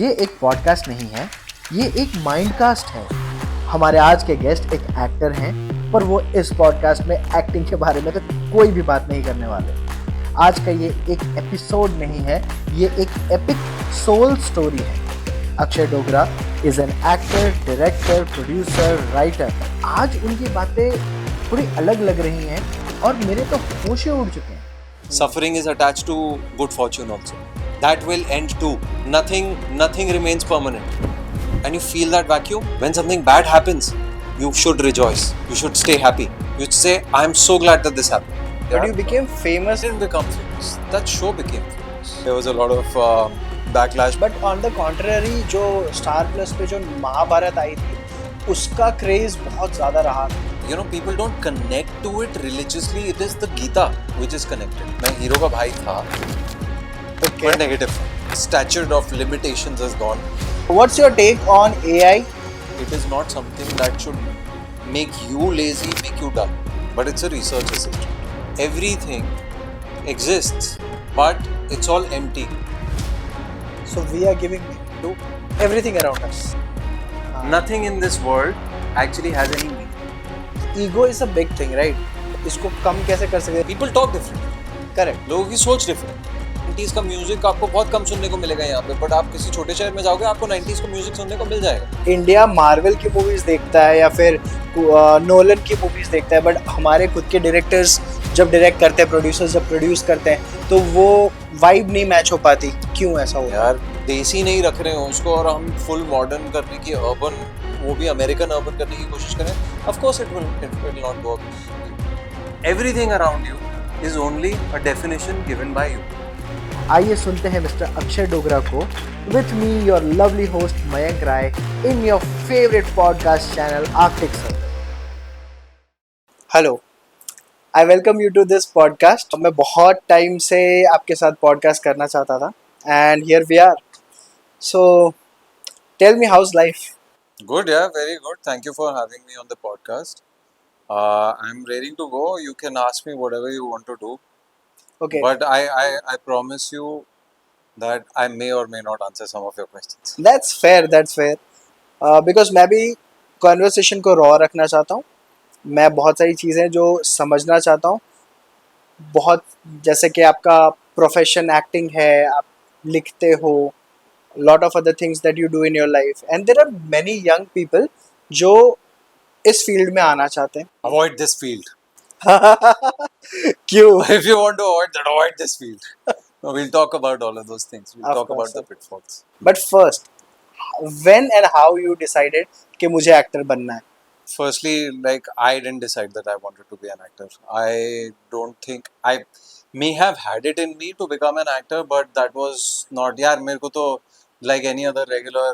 ये एक पॉडकास्ट नहीं है, ये एक माइंडकास्ट है। हमारे आज के गेस्ट एक एक्टर हैं, पर वो इस पॉडकास्ट में एक्टिंग के बारे में तो कोई भी बात नहीं करने वाले। आज का ये एक एपिसोड नहीं है, ये एक एपिक सोल स्टोरी है। Akshay Dogra is an actor, director, producer, writer. आज उनकी बातें थोड़ी अलग लग रही हैं और मेरे तो होश उड़ चुके हैं। Suffering is attached to good fortune also. That will end too. Nothing remains permanent. And you feel that vacuum. When something bad happens, you should rejoice. You should stay happy. You should say, I am so glad that this happened. But you became famous. Didn't become famous. That show became famous. There was a lot of backlash. But on the contrary, जो Star Plus पे जो महाभारत आई थी, उसका craze बहुत ज़्यादा रहा। You know, people don't connect to it religiously. It is the Gita which is connected. मैं hero का भाई था. Okay. But negative. Stature of limitations has gone. What's your take on AI? It is not something that should make you lazy, make you dull. But it's a research assistant. Everything exists, but it's all empty. So we are giving to everything around us. Nothing in this world actually has any meaning. Ego is a big thing, right? इसको कम कैसे कर सकते? People talk different. Correct. लोगों की सोच different. 90s का music आपको बहुत कम सुनने को मिलेगा यहाँ पे, बट आप किसी छोटे शहर में जाओगे आपको 90s का म्यूजिक सुनने को मिल जाएगा. इंडिया मार्वल की मूवीज देखता है या फिर नोलन की मूवीज देखता है, बट हमारे खुद के डायरेक्टर्स जब डायरेक्ट करते हैं, प्रोड्यूसर्स जब प्रोड्यूस करते हैं, तो वो वाइब नहीं मैच हो पाती. क्यों ऐसा हो? यार देसी नहीं रख रहे हो उसको और हम फुल मॉडर्न करने की, अर्बन, वो भी अमेरिकन अर्बन करने की कोशिश करें. Of course it will not work. Everything around you is only a definition given by you. आइए सुनते हैं मिस्टर अक्षय डोगरा को with me your lovely host Mayank Rai in your favourite podcast channel Arctic Circle. Hello, I welcome you to this podcast. मैं बहुत time से आपके साथ podcast करना चाहता था and here we are. So tell me, how's life? Good, yeah, very good. Thank you for having me on the podcast. I'm ready to go. You can ask me whatever you want to do. Okay. But I promise you that I may or may not answer some of your questions. That's fair. Because मैं भी conversation को raw रखना चाहता हूँ. मैं बहुत सारी चीज़ें जो समझना चाहता हूँ. बहुत जैसे कि आपका प्रोफेशन एक्टिंग है, आप लिखते हो, lot of other things that you do in your life, and there are many young people जो इस फील्ड में आना चाहते हैं. Avoid this field. क्यों? If you want to avoid that, avoid this field. No, we'll talk about all of those things. We'll Of talk course, about the sir. pitfalls. But first, when and how you decided कि मुझे actor बनना है? Firstly, like, I didn't decide that I wanted to be an actor. I don't think I may have had it in me to become an actor, but that was not. यार मेरे को तो like any other regular,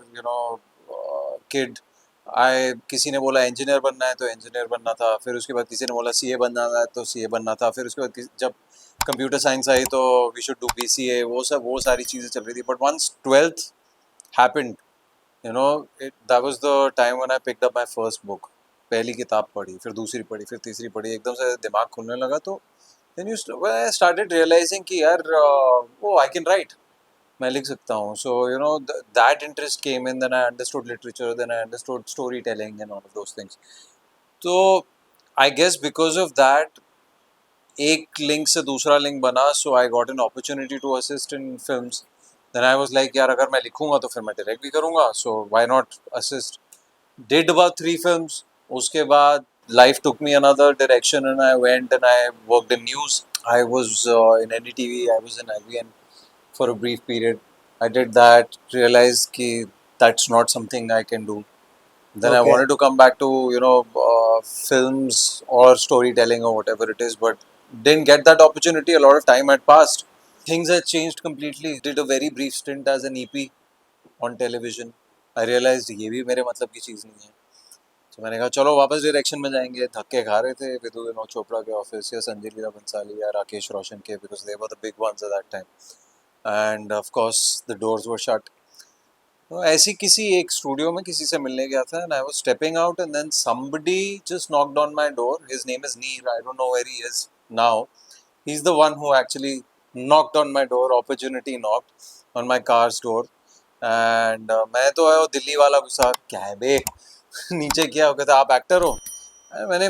kid. किसी ने बोला engineer बनना है तो इंजीनियर बनना था. फिर उसके बाद किसी ने बोला सीए बनना है तो सीए बनना था. फिर उसके बाद जब कंप्यूटर साइंस आई तो वी शुड डू बीसीए. वो सारी चीज़ें चल रही थी. But once 12th happened, that was the time when I picked up my first book. पहली किताब पढ़ी, फिर दूसरी पढ़ी, फिर तीसरी पढ़ी, एकदम से दिमाग खुलने लगा. तो then I started realizing कि यार I can write. मैं लिख सकता हूँ. So that interest came in. Then I understood literature. Then I understood storytelling and all of those things. So I guess because of that, एक link से दूसरा link बना. So I got an opportunity to assist in films. Then I was like, यार अगर मैं लिखूँगा तो फिर मैं डायरेक्ट भी करूँगा. So why not assist? Did about 3 films. उसके बाद life took me another direction and I went and I worked in news. I was in NDTV. I was in IVN for a brief period. I did that, realized कि that's not something I can do. Then I Okay. wanted to come back to films or storytelling or whatever it is, but didn't get that opportunity. A lot of time had passed. Things had changed completely. Did a very brief stint as an EP on television. I realized ये भी मेरे मतलब की चीज़ नहीं है. तो मैंने कहा चलो वापस डायरेक्शन में जाएंगे. धक्के खा रहे थे विदु विनोद चोपड़ा के ऑफिस या संजय लीला बंसाली या राकेश रोशन के, because they were the big ones at that time. And of course the doors were shut. तो ऐसी किसी एक स्टूडियो में किसी से मिलने गया था. And I was stepping out and then somebody just knocked on my door. His name is Neer. I don't know where he is now. He's the one who actually knocked on my door. Opportunity knocked on my car's door. And मैं तो आया दिल्ली वाला गुस्सा, क्या है बे नीचे किया, वो कहता आप एक्टर हो। मैंने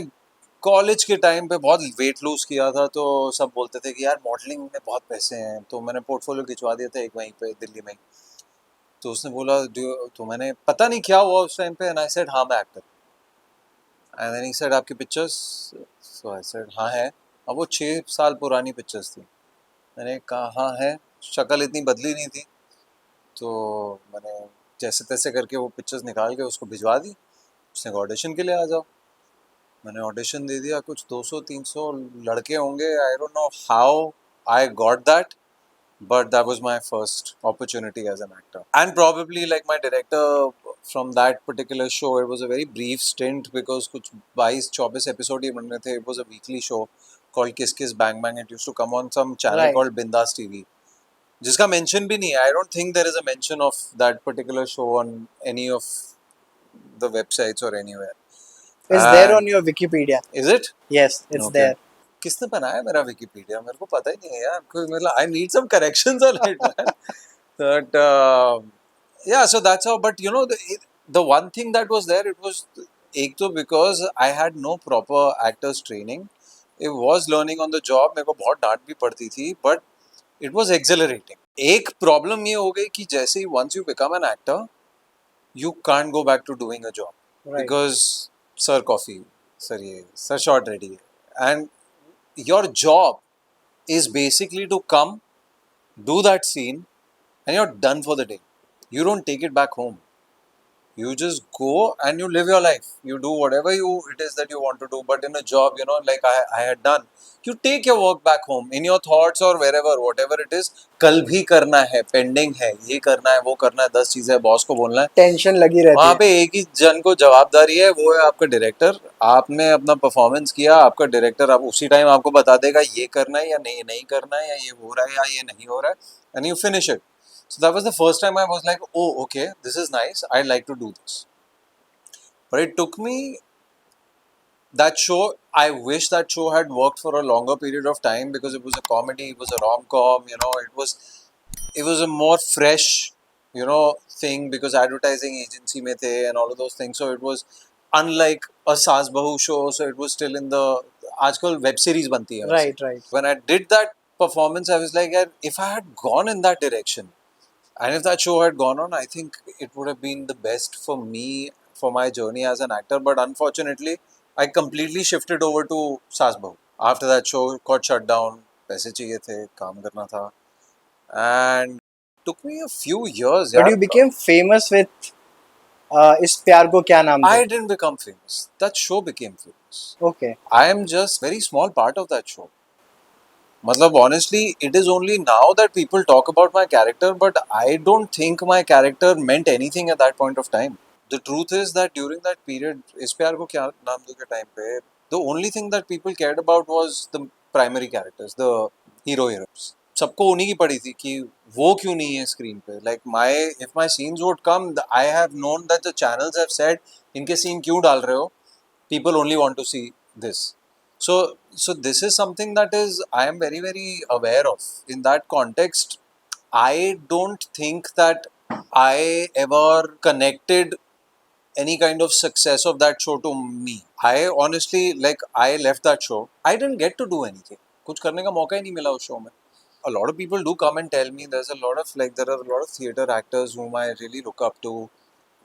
कॉलेज के टाइम पे बहुत वेट लूज किया था, तो सब बोलते थे कि यार मॉडलिंग में बहुत पैसे हैं, तो मैंने पोर्टफोलियो खिंचवा दिया था एक वहीं पे दिल्ली में ही। तो उसने बोला तो मैंने पता नहीं क्या हुआ उस टाइम पे, एंड आई सेड हाँ मैं actor. And then he said आपकी पिक्चर्स, सो आई सेड हाँ है। अब वो 6 साल पुरानी पिक्चर्स थी। मैंने कहा हाँ है, शक्ल इतनी बदली नहीं थी। तो मैंने जैसे तैसे करके वो पिक्चर्स निकाल के उसको भिजवा दी। उसने कहा ऑडिशन के लिए आ जाओ। मैंने ऑडिशन दे दिया, कुछ 200-300 लड़के होंगे, I don't know how I got that, but that was my first opportunity as an actor. And probably like my director from that particular show, it was a very brief stint because कुछ 22-24 episode ही बन रहे थे. It was a weekly show called Kiss Kiss Bang Bang. It used to come on some channel Right. called Bindas TV, जिसका mention भी नहीं है. I don't think there is a mention of that particular show on any of the websites or anywhere. It's there on your Wikipedia. Is it? Yes, it's Okay. there. किसने बनाया मेरा Wikipedia, मेरे को पता ही नहीं है यार, कोई मतलब I need some corrections on it man, but yeah, so that's how. But you know, the one thing that was there, it was एक तो because I had no proper actors training, it was learning on the job. मेरे को बहुत डांट भी पड़ती थी, but it was exhilarating. एक प्रॉब्लम ये हो गई कि जैसे ही once you become an actor, you can't go back to doing a job. Right. Because sir coffee, sir ये, sir shot ready है, and your job is basically to come, do that scene, and you're done for the day. You don't take it back home. You just go and you live your life. You do whatever it is that you want to do. But in a job, you know, like I had done, you take your work back home in your thoughts or wherever, whatever it is. कल भी करना है, pending है, ये करना है, वो करना है, 10 चीजें बॉस को बोलना है. टेंशन लगी रहती वहाँ है. पे एक ही जन को जवाबदारी है, वो है आपका डायरेक्टर. आपने अपना परफॉर्मेंस किया, आपका डायरेक्टर आप उसी टाइम आपको बता देगा ये करना है या नहीं नहीं करना है, या ये हो रहा है या ये नहीं हो रहा है, and you finish it. So that was the first time I was like, oh, okay, this is nice. I'd like to do this. But it took me that show. I wish that show had worked for a longer period of time because it was a comedy, it was a rom-com. You know, it was a more fresh, you know, thing because advertising agency mein the and all of those things. So it was unlike a Saas Bahu show. So it was still in the आजकल web series बनती है. Right, right. When I did that performance, I was like, यार, if I had gone in that direction. And if that show had gone on, I think it would have been the best for me for my journey as an actor. But unfortunately, I completely shifted over to Saas Bahu. After that show got shut down, पैसे चाहिए थे, काम करना था, and took me a few years. But you became famous with इस प्यार को क्या नाम I they. didn't become famous. That show became famous. Okay. I am just very small part of that show. मतलब honestly, it is only now that people talk about my character, but I don't think my character meant anything at that point of time. The truth is that during that period, इस प्यार को क्या नाम दूँ के time पे, the only thing that people cared about was the primary characters, the heroes. सबको उन्हीं की पड़ी थी कि वो क्यों नहीं है screen पे. Like if my scenes would come, I have known that the channels have said इनके scene क्यों डाल रहे हो? People only want to see this. So this is something that is I am very very aware of. In that context, I don't think that I ever connected any kind of success of that show to me. I honestly, like, I left that show. I didn't get to do anything. कुछ करने का मौका ही नहीं मिला उस show में. A lot of people do come and tell me there are a lot of theater actors whom I really look up to.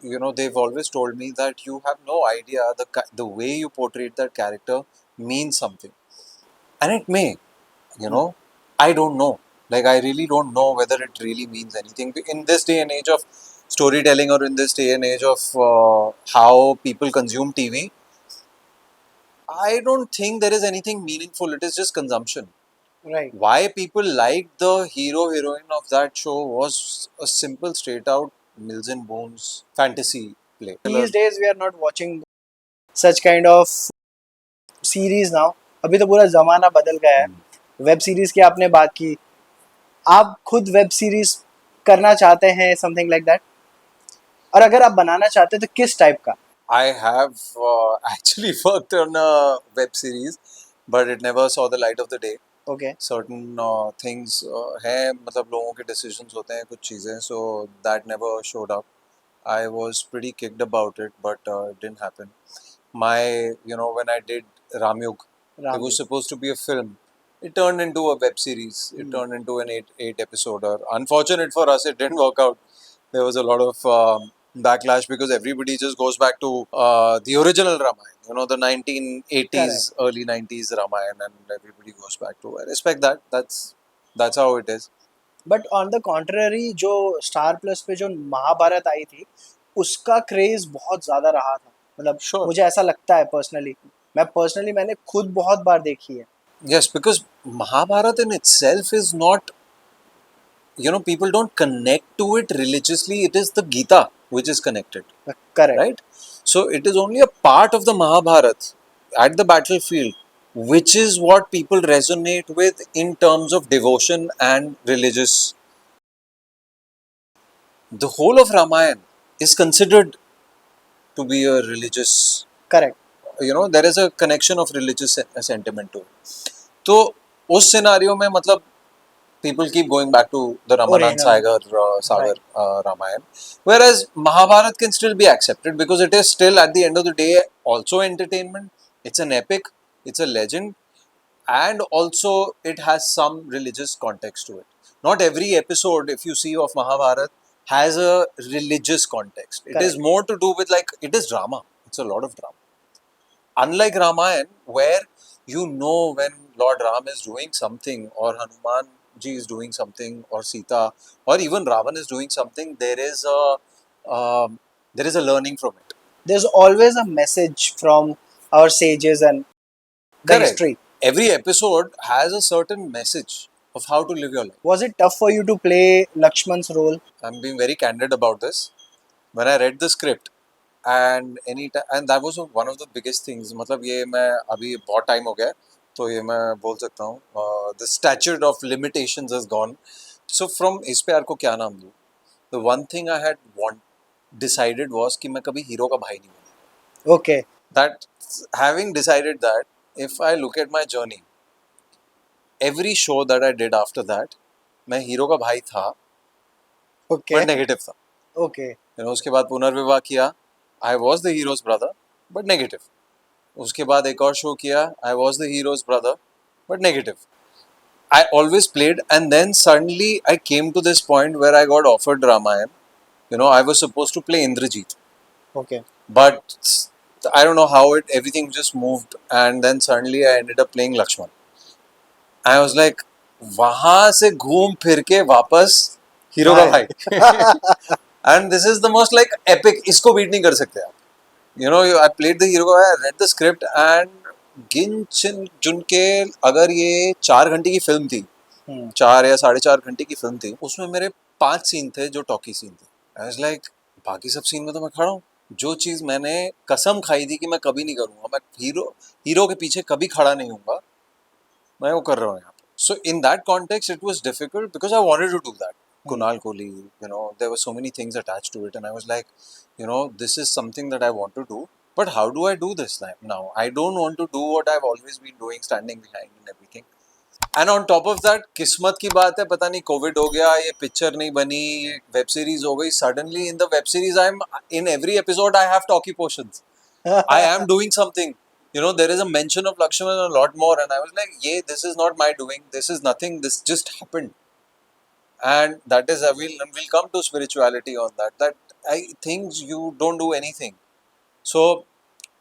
You know, they've always told me that you have no idea the way you portrayed that character means something, and it may, you know, I don't know. Like, I really don't know whether it really means anything in this day and age of storytelling, or in this day and age of how people consume TV. I don't think there is anything meaningful. It is just consumption. Right. Why people liked the hero heroine of that show was a simple straight out Mills and Bones fantasy play. These days we are not watching such kind of series now. अभी तो पूरा जमाना बदल गया है. Web series की आपने बात की. आप खुद वेब सीरीज करना चाहते हैं, समथिंग लाइक दैट? और अगर आप बनाना चाहते हैं तो किस टाइप का? I have actually worked on a web series, but it never saw the light of the day. Okay certain things हैं, मतलब लोगों के decisions होते हैं कुछ चीज़ें, so that never showed up. I was pretty kicked about it, but it didn't happen. My, when I did Ramyug, it was Ram supposed to be a film. It turned into a web series. It turned into an eight episoder. Unfortunate for us, it didn't work out. There was a lot of backlash because everybody just goes back to the original Ramayana. The 1980s, correct early 90s Ramayana, and everybody goes back to. I respect that. That's how it is. But on the contrary जो star plus पे जो महाभारत आई थी उसका craze बहुत ज़्यादा रहा था मतलब Sure. मुझे ऐसा लगता है पर्सनली मैंने खुद बहुत बार देखी है Yes, because Mahabharata in itself is not, people don't connect to it religiously. It is the Gita which is connected, correct right? So it is only a part of the Mahabharata at the battlefield, which is what people resonate with in terms of devotion and religious. The whole of Ramayana is considered to be a religious, correct there is a connection of religious sentiment to it. तो उस scenario में मतलब people keep going back to the Ramanand original Sagar right Ramayana, whereas Mahabharata can still be accepted because it is still at the end of the day also entertainment. It's an epic, it's a legend, and also it has some religious context to it. Not every episode, if you see, of Mahabharata has a religious context. It is correct more to do with, like, it is drama. It's a lot of drama. Unlike Ramayana, where when Lord Ram is doing something, or Hanuman ji is doing something, or Sita, or even Ravan is doing something, there is a learning from it. there's always a message from our sages and the Correct. history. Every episode has a certain message of how to live your life. Was it tough for you to play Lakshman's role? I'm being very candid about this. When I read the script, and that was one of the biggest things. मतलब ये मैं अभी बहुत time हो गया तो ये मैं बोल सकता हूँ the statute of limitations has gone. So from इस पे यार को क्या नाम दूँ? The one thing I had decided was कि मैं कभी हीरो का भाई नहीं बनूँगा. Okay. That having decided that, if I look at my journey, every show that I did after that, मैं हीरो का भाई था, Okay. but negative था. Okay. उसके बाद पुनर्विवाह किया, I was the hero's brother, but negative. उसके बाद एक और शो किया, I was the hero's brother, but negative. I always played, and then suddenly I came to this point where I got offered Ramayana. I was supposed to play Indrajit, Okay. but I don't know how everything just moved, and then suddenly I ended up playing Lakshman. I was like, वहां से घूम फिर के वापस hero का भाई. And this is the most like epic. इसको beat नहीं कर सकते आप. I played the hero. I read the script and गिन चुन के अगर ये 4 घंटे की फिल्म थी, 4 या 4.5 घंटे की फिल्म थी, उसमें मेरे 5 सीन थे जो टॉकी सीन थे. आई वाज लाइक, बाकी सब सीन में तो मैं खड़ा हूँ. जो चीज़ मैंने कसम खाई थी कि मैं कभी नहीं करूँगा, मैं हीरो के पीछे कभी खड़ा नहीं हूँगा, मैं वो कर रहा हूँ यहाँ पे. So in that context it was difficult because I wanted to do that. Kunal Kohli, there were so many things attached to it, and I was like, this is something that I want to do, but how do I do this now? I don't want to do what I've always been doing, standing behind and everything. And on top of that, किस्मत की बात है, पता नहीं Covid हो गया, ये picture नहीं बनी, ये वेब सीरीज हो गई. Suddenly in the web series, in every episode I have talkie portions. I am doing something. There is a mention of Lakshman a lot more, and I was like, yeah, this is not my doing. This is nothing. This just happened. And that is, we'll come to spirituality on that I think you don't do anything. So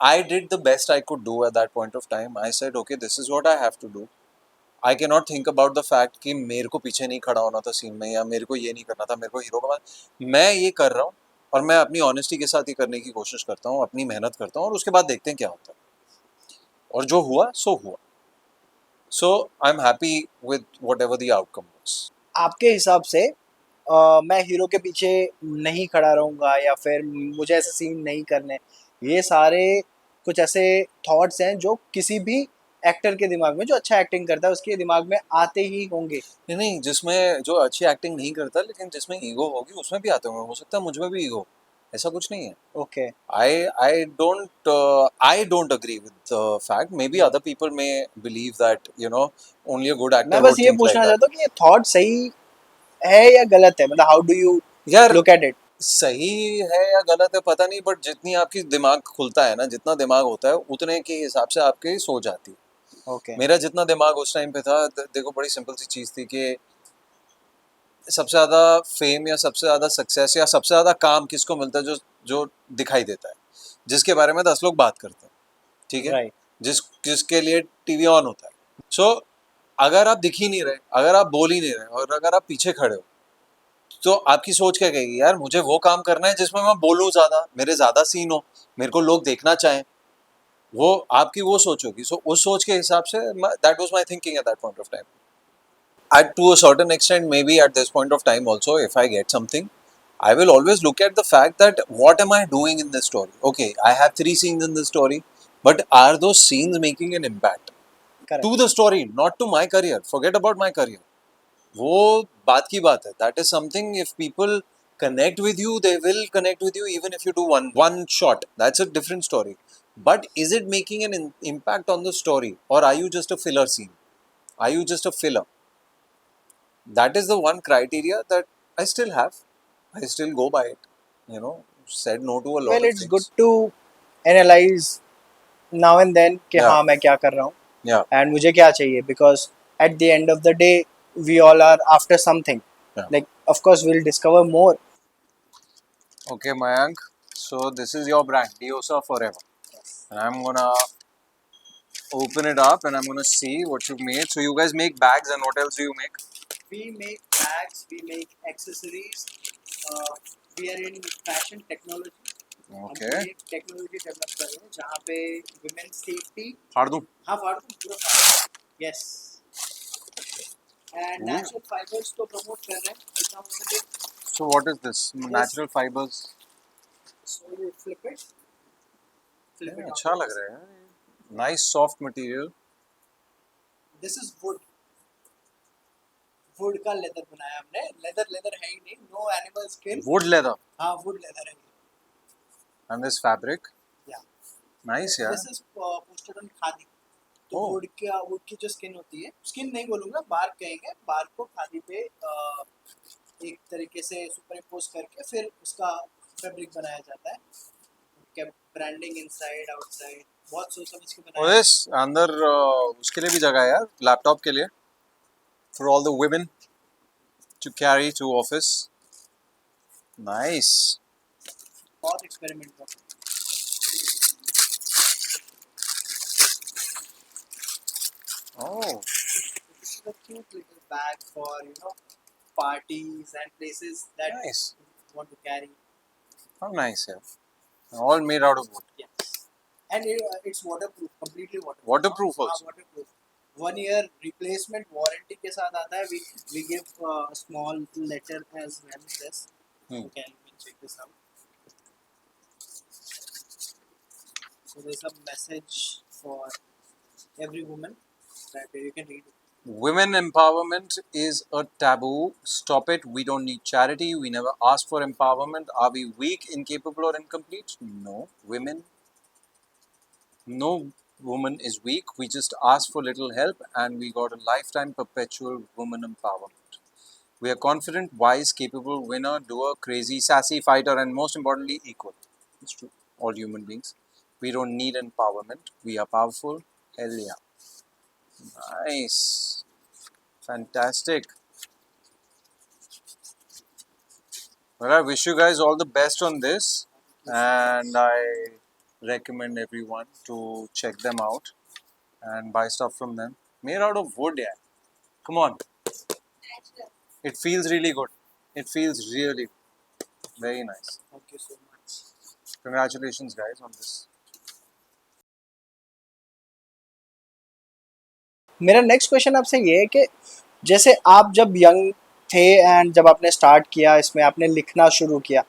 I did the best I could do at that point of time. I said, okay, this is what I have to do. I cannot think about the fact कि मेरे को पीछे नहीं खड़ा होना था scene में, या मेरे को ये नहीं करना था, मेरे को हीरो का. मैं ये कर रहा हूँ और मैं अपनी ऑनेस्टी के साथ ही करने की कोशिश करता हूँ, अपनी मेहनत करता हूँ, और उसके बाद देखते हैं क्या होता है. और जो हुआ सो हुआ. So I'm happy with whatever the outcome was. आपके हिसाब से मैं हीरो के पीछे नहीं खड़ा रहूँगा या फिर मुझे ऐसे सीन नहीं करने, ये सारे कुछ ऐसे थॉट्स हैं जो किसी भी एक्टर के दिमाग में, जो अच्छा एक्टिंग करता है उसके दिमाग में आते ही होंगे. नहीं, जिसमें जो अच्छी एक्टिंग नहीं करता लेकिन जिसमें ईगो होगी उसमें भी आते होंगे. हो सकता है मुझ में भी ईगो. ऐसा कुछ नहीं है. Okay. I don't agree with the fact. Maybe other people may believe that, only a good मैं actor बस would ये think like पूछना that. चाहता हूँ कि ये थॉट सही है या गलत है, मतलब हाउ डू यू यार, लुक एट इट? सही है या गलत है पता नहीं, बट जितनी आपकी दिमाग खुलता है ना, जितना दिमाग होता है उतने के हिसाब से आपकी सोच आती है. ओके. मेरा जितना दिमाग उस टाइम पे था, देखो बड़ी सिंपल सी चीज थी कि सबसे ज्यादा फेम या सबसे ज्यादा सक्सेस या सबसे ज्यादा काम किसको मिलता है, जो जो दिखाई देता है, जिसके बारे में 10 लोग बात करते हैं. ठीक है. राइट. जिसके लिए टीवी ऑन होता है. सो अगर आप दिख ही नहीं रहे, अगर आप बोल ही नहीं रहे, और अगर आप पीछे खड़े हो, तो आपकी सोच क्या कहेगी? यार मुझे वो काम करना है जिसमें मैं बोलूं ज्यादा, मेरे ज्यादा सीन हो, मेरे को लोग देखना चाहें. वो आपकी वो सोच होगी. सो उस सोच के हिसाब say that was my thinking at that point of time. At to a certain extent, maybe at this point of time also, if I get something, I will always look at the fact that what am I doing in this story? Okay, I have 3 scenes in this story, but are those scenes making an impact correct. to the story, not to my career? Forget about my career. वो बात की बात है. That is something, if people connect with you, they will connect with you even if you do one shot. That's a different story. But is it making an impact on the story, or are you just a filler scene? Are you just a filler? That is the one criteria that I still have. I still go by it. Said no to a lot well of it's good things. To analyse now and then कि Yeah, हाँ मैं क्या कर रहा हूँ yeah, and मुझे क्या चाहिए, because at the end of the day we all are after something. yeah. Like of course we will discover more. Okay, Mayank. So this is your brand, Diosa Forever. And I'm gonna open it up and I'm gonna see what you've made. So you guys make bags, and what else do you make? We make bags, we make accessories. We are in fashion technology. Okay. हम एक technology develop कर रहे हैं जहाँ पे women safety. फाड़ दूं? हाँ फाड़ दूँ पूरा फाड़. Yes. And Ooh. Natural fibres को प्रमोट कर रहे हैं जितना हो सके. So what is this? Natural fibers. So you flip it. Flip it. अच्छा लग रहा है. Nice soft material. This is wood. Wood का लेदर बनाया हमने. लेदर लेदर है ही नहीं. No animal skin. Wood leather. हाँ वुड लेदर है. And this fabric. Yeah. Nice, yeah. This is posted on khadi. तो Oh. वुड की जो स्किन होती है, स्किन नहीं बोलूंगा, बार्क कहेंगे. बार्क को खादी पे एक तरीके से सुपरइम्पोज करके फिर उसका फैब्रिक बनाया जाता है. क्या ब्रांडिंग इनसाइड आउटसाइड बहुत सोच समझ के और बनाया. इस अंदर उसके लिए भी जगह है यार, लैपटॉप के लिए, for all the women to carry to office. Nice. बहुत एक्सपेरिमेंट कर. Oh, This is a cute little bag for parties and places that nice. you want to carry. How nice यार. All made out of wood. Yes. And it's waterproof, completely waterproof. Waterproof also. Waterproof. 1 year replacement warranty के साथ आता है. We give a small letter as well as this. Okay, you can check this out. So there's a message for every woman that you can read it. Women empowerment is a taboo. Stop it. We don't need charity. We never asked for empowerment. Are we weak, incapable, or incomplete? No. No woman is weak. We just asked for little help and we got a lifetime perpetual woman empowerment. We are confident, wise, capable, winner, doer, crazy, sassy, fighter, and most importantly, equal. It's true. All human beings. We don't need empowerment. We are powerful. Hell yeah. Nice. Fantastic. Well, I wish you guys all the best on this, and I recommend everyone to check them out and buy stuff from them. Made out of wood, yeah. Come on. It feels really good. It feels really very nice. Thank you so much. Congratulations, guys, on this. मेरा next question आपसे ये है कि जैसे आप जब young थे and जब आपने स्टार्ट किया, इसमें आपने लिखना शुरू किया,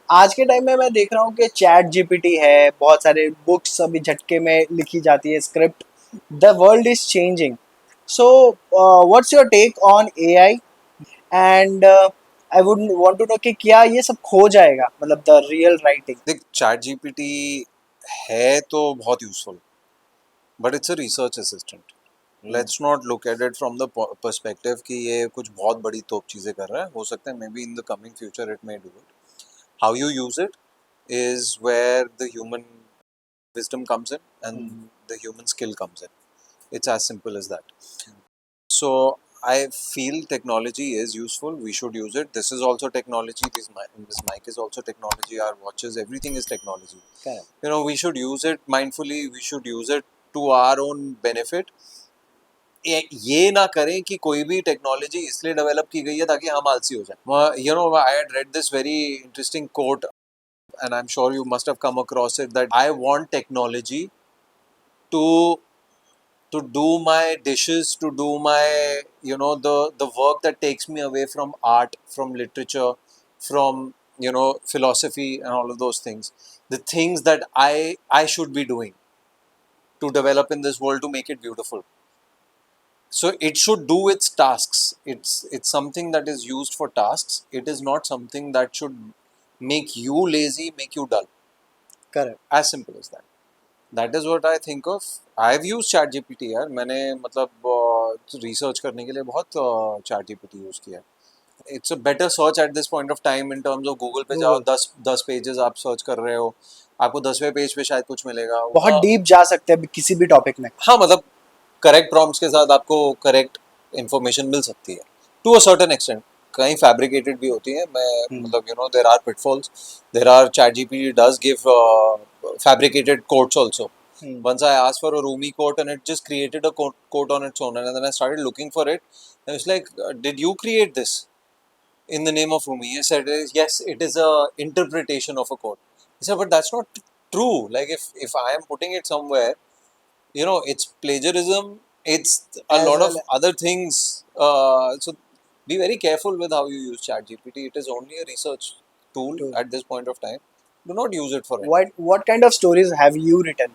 आज के टाइम में मैं देख रहा हूँ कि चैट जीपीटी है, बहुत सारे बुक्स अभी झटके में लिखी जाती है, script. The world is changing. So what's your take on AI and I would want to know कि क्या ये सब खो जाएगा, मतलब द रियल राइटिंग. देख चैट जीपीटी है तो बहुत useful, but it's a research assistant. Let's not look at it from the perspective कि ये कुछ बहुत बड़ी तोप चीजें कर रहा है. हो सकता है may be in the coming future it may do it. How you use it is where the human wisdom comes in and the human skill comes in. It's as simple as that. So I feel technology is useful. We should use it. This is also technology. This mic is also technology. Our watches, everything is technology. Correct. You know, we should use it mindfully. We should use it to our own benefit. ये ना करें कि कोई भी technology इसलिए develop की गई है ताकि हम आलसी हो जाएं. You know, I had read this very interesting quote, and I'm sure you must have come across it, that I want technology to do my dishes, to do my, you know, the work that takes me away from art, from literature, from, you know, philosophy and all of those things. The things that I should be doing to develop in this world to make it beautiful. So it should do its tasks. It's something that is used for tasks. It is not something that should make you lazy, make you dull. Correct. As simple as that. That is what I think of. I've used ChatGPT यार. मैंने मतलब research करने के लिए बहुत ChatGPT use किया. It's a better search at this point of time in terms of Google पे जाओ, 10 पेजेस आप सर्च कर रहे हो, आपको 10वें पेज पे शायद कुछ मिलेगा. बहुत डीप जा सकते हैं किसी भी टॉपिक में. हाँ मतलब करेक्ट प्रॉम्प्ट्स के साथ आपको करेक्ट इन्फॉर्मेशन मिल सकती है टू अ सर्टेन एक्सटेंट. कहीं फैब्रिकेटेड भी होती है. मैं मतलब you know there are pitfalls. There are ChatGPT does give fabricated quotes also. Once I asked for a Rumi quote and it just created a quote on its own, and then I started looking for it. And it's like, did you create this in the name of Rumi? He said, yes, it is a interpretation of a quote. He said, but that's not true. Like if I am putting it somewhere, you know, it's plagiarism. It's a lot of other things. So be very careful with how you use ChatGPT. It is only a research tool at this point of time. Do not use it for it. What kind of stories have you written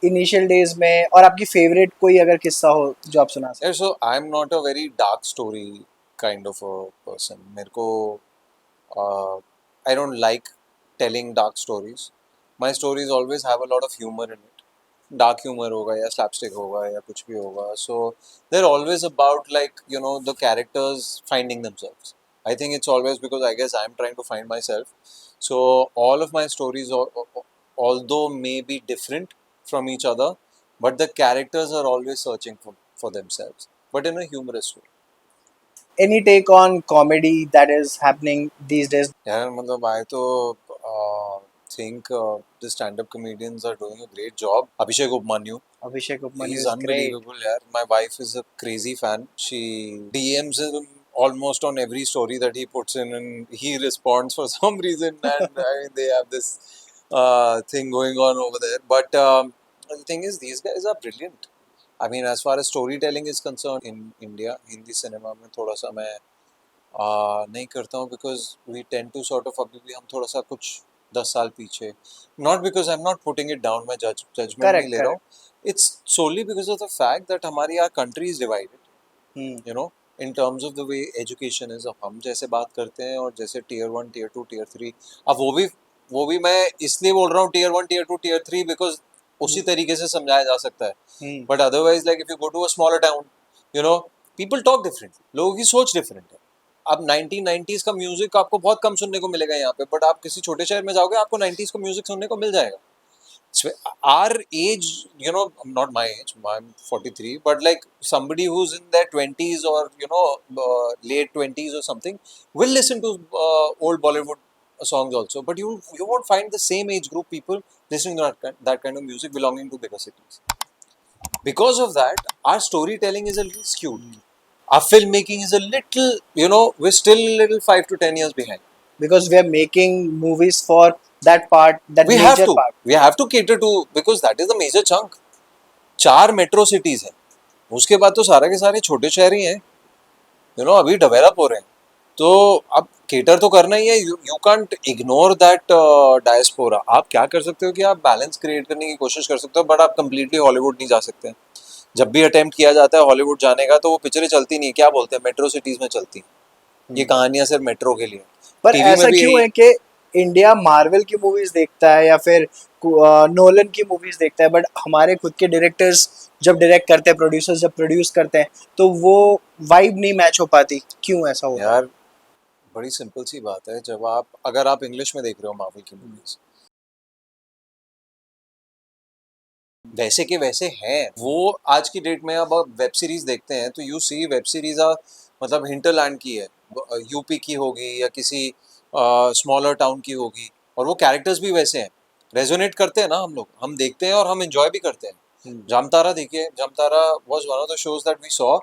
initial days में, और आपकी favourite कोई अगर किस्सा हो जो आप सुना सकें? So I'm not a very dark story kind of a person. मेरे को I don't like telling dark stories. My stories always have a lot of humor in it. Dark humor होगा या slapstick होगा या कुछ भी होगा. So they're always about, like, you know, the characters finding themselves. I think it's always because I guess I'm trying to find myself. So all of my stories, although may be different from each other, but the characters are always searching for themselves, but in a humorous way. Any take on comedy that is happening these days? Yeah, मतलब I तो think the stand-up comedians are doing a great job. Abhishek Upmanyu. Abhishek Upmanyu He's is great. unbelievable, yeah. My wife is a crazy fan. She DMs him almost on every story that he puts in, and he responds for some reason. And I mean, they have this thing going on over there. But the thing is, these guys are brilliant. I mean, as far as storytelling is concerned, in India, Hindi cinema में थोड़ा सा मैं नहीं करता हूँ, because we tend to sort of अभी भी हम थोड़ा सा कुछ 10 साल पीछे. Not because I'm not putting it down, मैं judgment नहीं ले रहा हूँ. It's solely because of the fact that हमारी our country is divided. You know, in terms of the way education is. अब हम जैसे बात करते हैं और जैसे tier 1, tier 2, tier 3. अब वो भी मैं इसलिए बोल रहा हूँ tier 1, tier 2, tier 3 because उसी तरीके से समझाया जा सकता है. But otherwise, like if you go to a smaller town, you know, people talk differently. लोगों की सोच different है. अब 1990s का म्यूजिक आपको बहुत कम सुनने को मिलेगा यहाँ पे, बट आप किसी छोटे शहर में जाओगे आपको 90s का म्यूजिक सुनने को मिल जाएगा. Our age, you know, not my age, I'm 43, but like somebody who's in their 20s or, you know, late 20s or something will listen to old Bollywood songs also, but you won't find the same age group people listening to that kind of music belonging to bigger cities. Because of that, our storytelling is a little skewed. Our filmmaking is a little, you know, we're still a little 5 to 10 years behind. Because we are making movies for that part, that We major have to. part. We have to cater to, because that is the major chunk. 4 metro cities हैं, उसके बाद तो सारे के सारे छोटे शहर ही हैं, यू नो, अभी डेवलप हो रहे हैं. तो अब केटर तो करना ही है. You can't ignore that diaspora. आप क्या कर सकते हो कि आप बैलेंस क्रिएट करने की कोशिश कर सकते हो, बट आप कंप्लीटली हॉलीवुड नहीं जा सकते. जब भी अटेम्प्ट किया जाता है हॉलीवुड जाने का, तो वो पिक्चरें चलती नहीं. क्या बोलते हैं, मेट्रो सिटीज में चलती. ये कहानियां सिर्फ मेट्रो के लिए। पर टीवी ऐसा में भी क्यों है कि इंडिया मार्वल की मूवीज देखता है या फिर नोलन की मूवीज देखता है, बट हमारे खुद के डायरेक्टर्स जब डायरेक्ट करते हैं, प्रोड्यूसर्स जब प्रोड्यूस करते हैं, तो वो वाइब नहीं मैच हो पाती? क्यों ऐसा होता है? यार बड़ी सिंपल सी बात है, जब आप अगर आप इंग्लिश में देख रहे हो मार्वल की मूवीज, वैसे के वैसे हैं वो। आज की डेट में अब आप वेब सीरीज देखते हैं तो यू सी वेब सीरीज मतलब हिंटरलैंड की है, यूपी की होगी या किसी स्मॉलर टाउन की होगी, और वो कैरेक्टर्स भी वैसे हैं, रेजोनेट करते हैं ना हम लोग, हम देखते हैं और हम एंजॉय भी करते हैं। जामतारा देखिए, Jamtara was one of the shows that we saw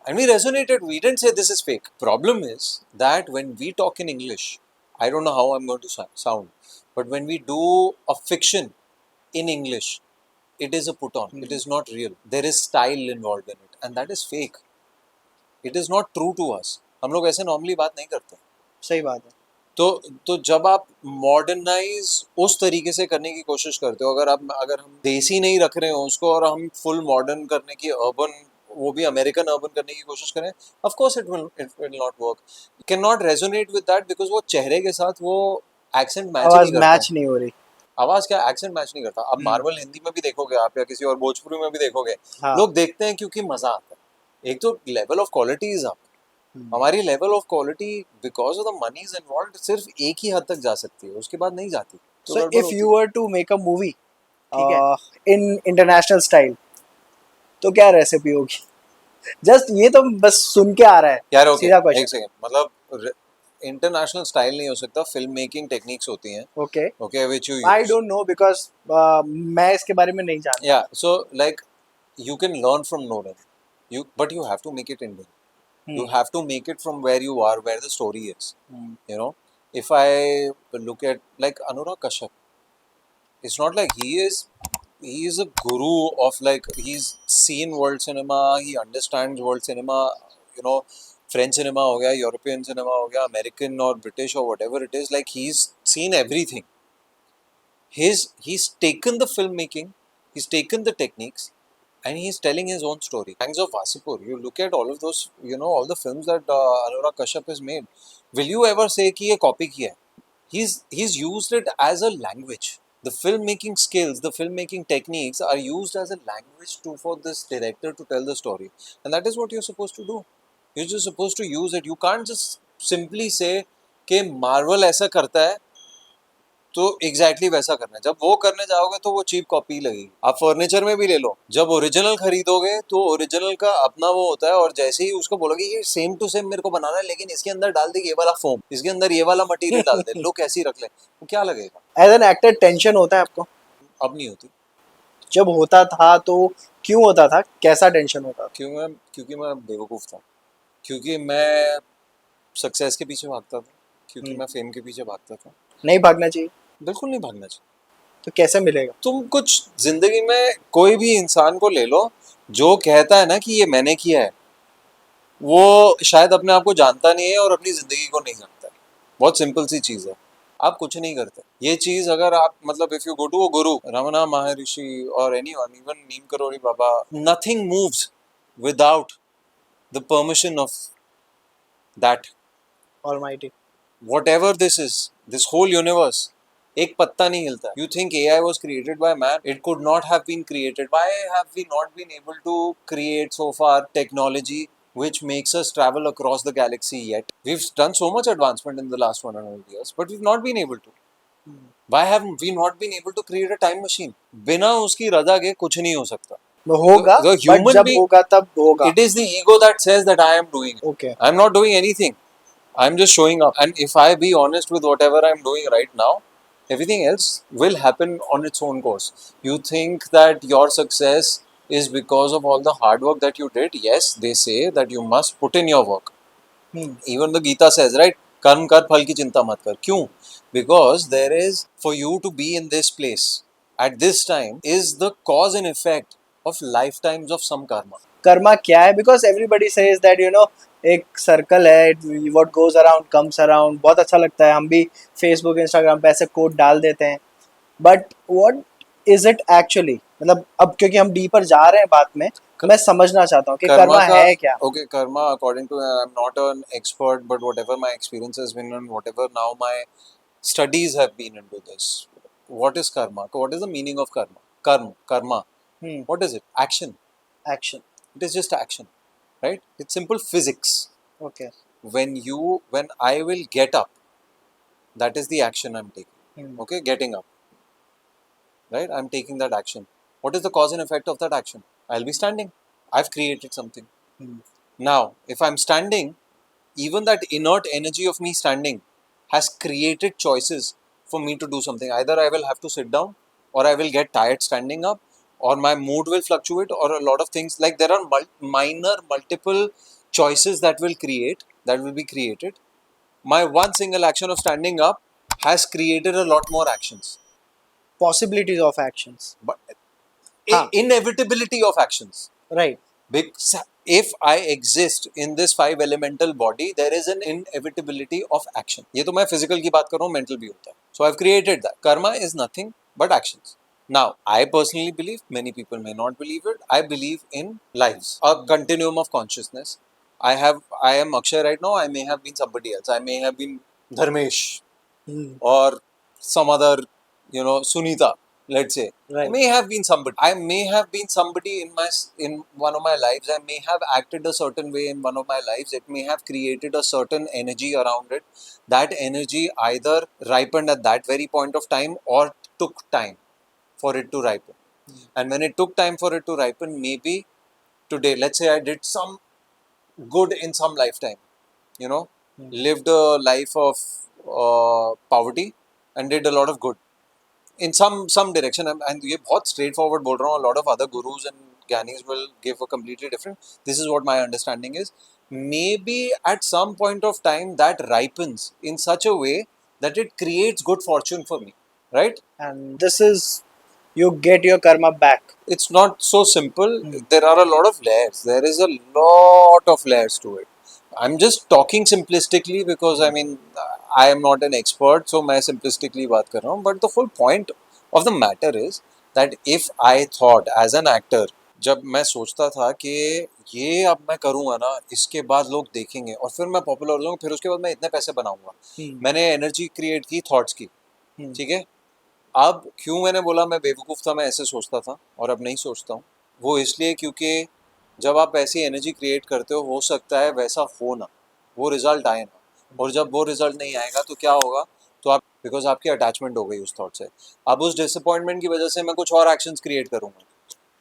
and we resonated. We didn't say this is fake. Problem is that when we talk in English, I don't know how I'm going to sound, but when we do a fiction in English, it is a put on. It is not real. There is style involved in it, and that is fake. It is not true to us. हम लोग ऐसे normally बात नहीं करते। सही बात है। तो जब आप मॉडर्नाइज उस तरीके से करने की कोशिश करते हो, अगर हम देसी नहीं रख रहे हो उसको और हम फुल मॉडर्न करने की, अर्बन, वो भी अमेरिकन अर्बन करने की कोशिश करें, of course it will not work, can not resonate with that, because वो चेहरे के साथ वो एक्सेंट मैच आवाज नहीं करता। मैच नहीं हो रही। आवाज क्या, एक्सेंट मैच नहीं करता। अब मार्वल हिंदी में भी देखोगे आप या किसी और भोजपुरी में भी देखोगे, हाँ। लोग देखते हैं क्योंकि मजा आता है। एक तो level of quality is up. हमारी level of quality because of the money is involved सिर्फ एक ही हद तक जा सकती है, उसके बाद नहीं जाती। तो सो गड़बड़ इफ होती यू है। वर टू मेक अ मूवी ठीक है। इन इंटरनेशनल स्टाइल, तो क्या रेसिपी होगी? जस्ट ये तो बस सुन के आ रहा है। यार ओके, सीधा एक क्वेश्चन। सेकंड, मतलब इंटरनेशनल स्टाइल नहीं हो सकता, फिल्म मेकिंग टेक्निक्स होती हैं, okay, okay, which you I use. Don't know because मैं इसके बारे में नहीं जानता। या so like you can learn from Nolan, but you have to make it Indian. You have to make it from where you are, where the story is. You know, if I look at like Anurag Kashyap, it's not like he is a guru of, like, he's seen world cinema, he understands world cinema, you know, French cinema हो गया, European cinema हो गया, American or British or whatever it is, like he's seen everything. He's taken the filmmaking, he's taken the techniques, and he's telling his own story. Gangs of Wasipur, you look at all of those, you know, all the films that Anurag Kashyap has made. Will you ever say कि ये copy किया है? He's used it as a language. The filmmaking skills, the filmmaking techniques are used as a language for this director to tell the story, and that is what you're supposed to do. You're just supposed to use it. You can't just simply say कि Marvel ऐसा करता है तो exactly वैसा करना है। जब वो करने जाओगे तो वो चीप कॉपी लगेगी। आप फर्नीचर में भी ले लो, जब ओरिजिनल खरीदोगे तो ओरिजिनल का अपना वो होता है, और जैसे ही उसको बोलोगे ये सेम टू सेम मेरे को बनाना है, लेकिन इसके अंदर डाल दे ये वाला फोम, इसके अंदर ये वाला मटेरियल डाल दे, लो कैसी रख ले, वो क्या लगेगा? एज एन एक्टर टेंशन होता है आपको? अब नहीं होती। जब होता था तो क्यों होता था? कैसा टेंशन होता था? क्योंकि मैं बेवकूफ़ था, क्योंकि मैं सक्सेस के पीछे भागता था, क्योंकि मैं फेम के पीछे भागता था। नहीं भागना चाहिए। बिल्कुल नहीं भागना चाहिए। तो कैसे मिलेगा? तुम कुछ जिंदगी में कोई भी इंसान को ले लो जो कहता है ना कि ये मैंने किया है, वो शायद अपने आप को जानता नहीं है और अपनी जिंदगी को नहीं जानता है। बहुत सिंपल सी चीज है, आप कुछ नहीं करते। ये चीज अगर आप, मतलब if you go to a guru, Ramana Maharshi और anyone, even Neem Karoli Baba, nothing moves without the permission of that almighty. whatever this is, this whole universe, एक पत्ता नहीं हिलता। You think AI was created by man? It could not have been created. Why have we not been able to create so far technology which makes us travel across the galaxy yet? We've done so much advancement in the last 100 years, but we've not been able to. Why have we not been able to create a time machine? बिना उसकी रजा के कुछ नहीं हो सकता। होगा, The but human जब being, होगा तब होगा। it is the ego that says that I am doing it. Okay. I'm not doing anything. I'm just showing up. And if I be honest with whatever I'm doing right now, everything else will happen on its own course. You think that your success is because of all the hard work that you did? Yes, they say that you must put in your work. Even the Gita says, right? Karm kar, phal ki chinta mat kar. Kyun? Because there is, for you to be in this place at this time, is the cause and effect of lifetimes of some karma. Karma क्या है? Because everybody says that you know एक circle है, what goes around comes around. बहुत अच्छा लगता है, हम भी फेसबुक इंस्टाग्राम पे ऐसे कोट डाल देते हैं, but what is it actually? मतलब अब क्योंकि हम डीपर जा रहे हैं बात में, मैं समझना चाहता हूँ कि कर्मा कर्मा का है क्या. okay, karma according to I'm not an expert, but whatever my experience has been and whatever now my studies have been into this. What is karma? What is the meaning of karma? Karma. Hmm. What is it? Action. Action. It is just action, right? It's simple physics. Okay. When I will get up, that is the action I'm taking. Hmm. Okay, getting up, right? I'm taking that action. What is the cause and effect of that action? I'll be standing. I've created something. Hmm. Now, if I'm standing, even that inert energy of me standing has created choices for me to do something. Either I will have to sit down, or I will get tired standing up, or my mood will fluctuate, or a lot of things. Like there are minor, multiple choices that will be created. My one single action of standing up has created a lot more actions. Possibilities of actions. But हाँ. inevitability of actions. Right. Because if I exist in this five elemental body, there is an inevitability of action. ये तो मैं physical की बात कर रहा हूँ, mental भी होता है. So I've created that. Karma is nothing but actions. Now, I personally believe, many people may not believe it, I believe in lives, a continuum of consciousness. I am Akshay right now, I may have been somebody else. I may have been Dharmesh Hmm. or some other, Sunita, let's say. I Right. may have been somebody. I may have been somebody in one of my lives. I may have acted a certain way in one of my lives. It may have created a certain energy around it. That energy either ripened at that very point of time or took time for it to ripen. And when it took time for it to ripen, maybe today, let's say I did some good in some lifetime, you know, lived a life of poverty and did a lot of good in some direction. And ये बहुत straightforward बोल रहा हूँ. A lot of other gurus and gyanis will give a completely different. This is what my understanding is. Maybe at some point of time that ripens in such a way that it creates good fortune for me, right? And this is, you get your karma back. It's not so simple. There are a lot of layers. There is a lot of layers to it. I'm just talking simplistically because I mean I am not an expert, so मैं simplistically बात कर रहा हूँ. But the full point of the matter is that if I thought as an actor, जब मैं सोचता था कि ये अब मैं करूँगा ना, इसके बाद लोग देखेंगे और फिर मैं पॉपुलर हो जाऊँगा, फिर उसके बाद मैं इतने पैसे बनाऊँगा. मैंने एनर्जी क्रिएट की थॉट्स की, ठीक है. अब क्यों मैंने बोला मैं बेवकूफ़ था, मैं ऐसे सोचता था और अब नहीं सोचता हूँ, वो इसलिए क्योंकि जब आप ऐसी एनर्जी क्रिएट करते हो सकता है वैसा हो ना, वो रिजल्ट आए ना, और जब वो रिजल्ट नहीं आएगा तो क्या होगा, तो आप बिकॉज आपकी अटैचमेंट हो गई उस थॉट से. अब उस डिसअपॉइंटमेंट की वजह से मैं कुछ और एक्शंस क्रिएट करूँगा,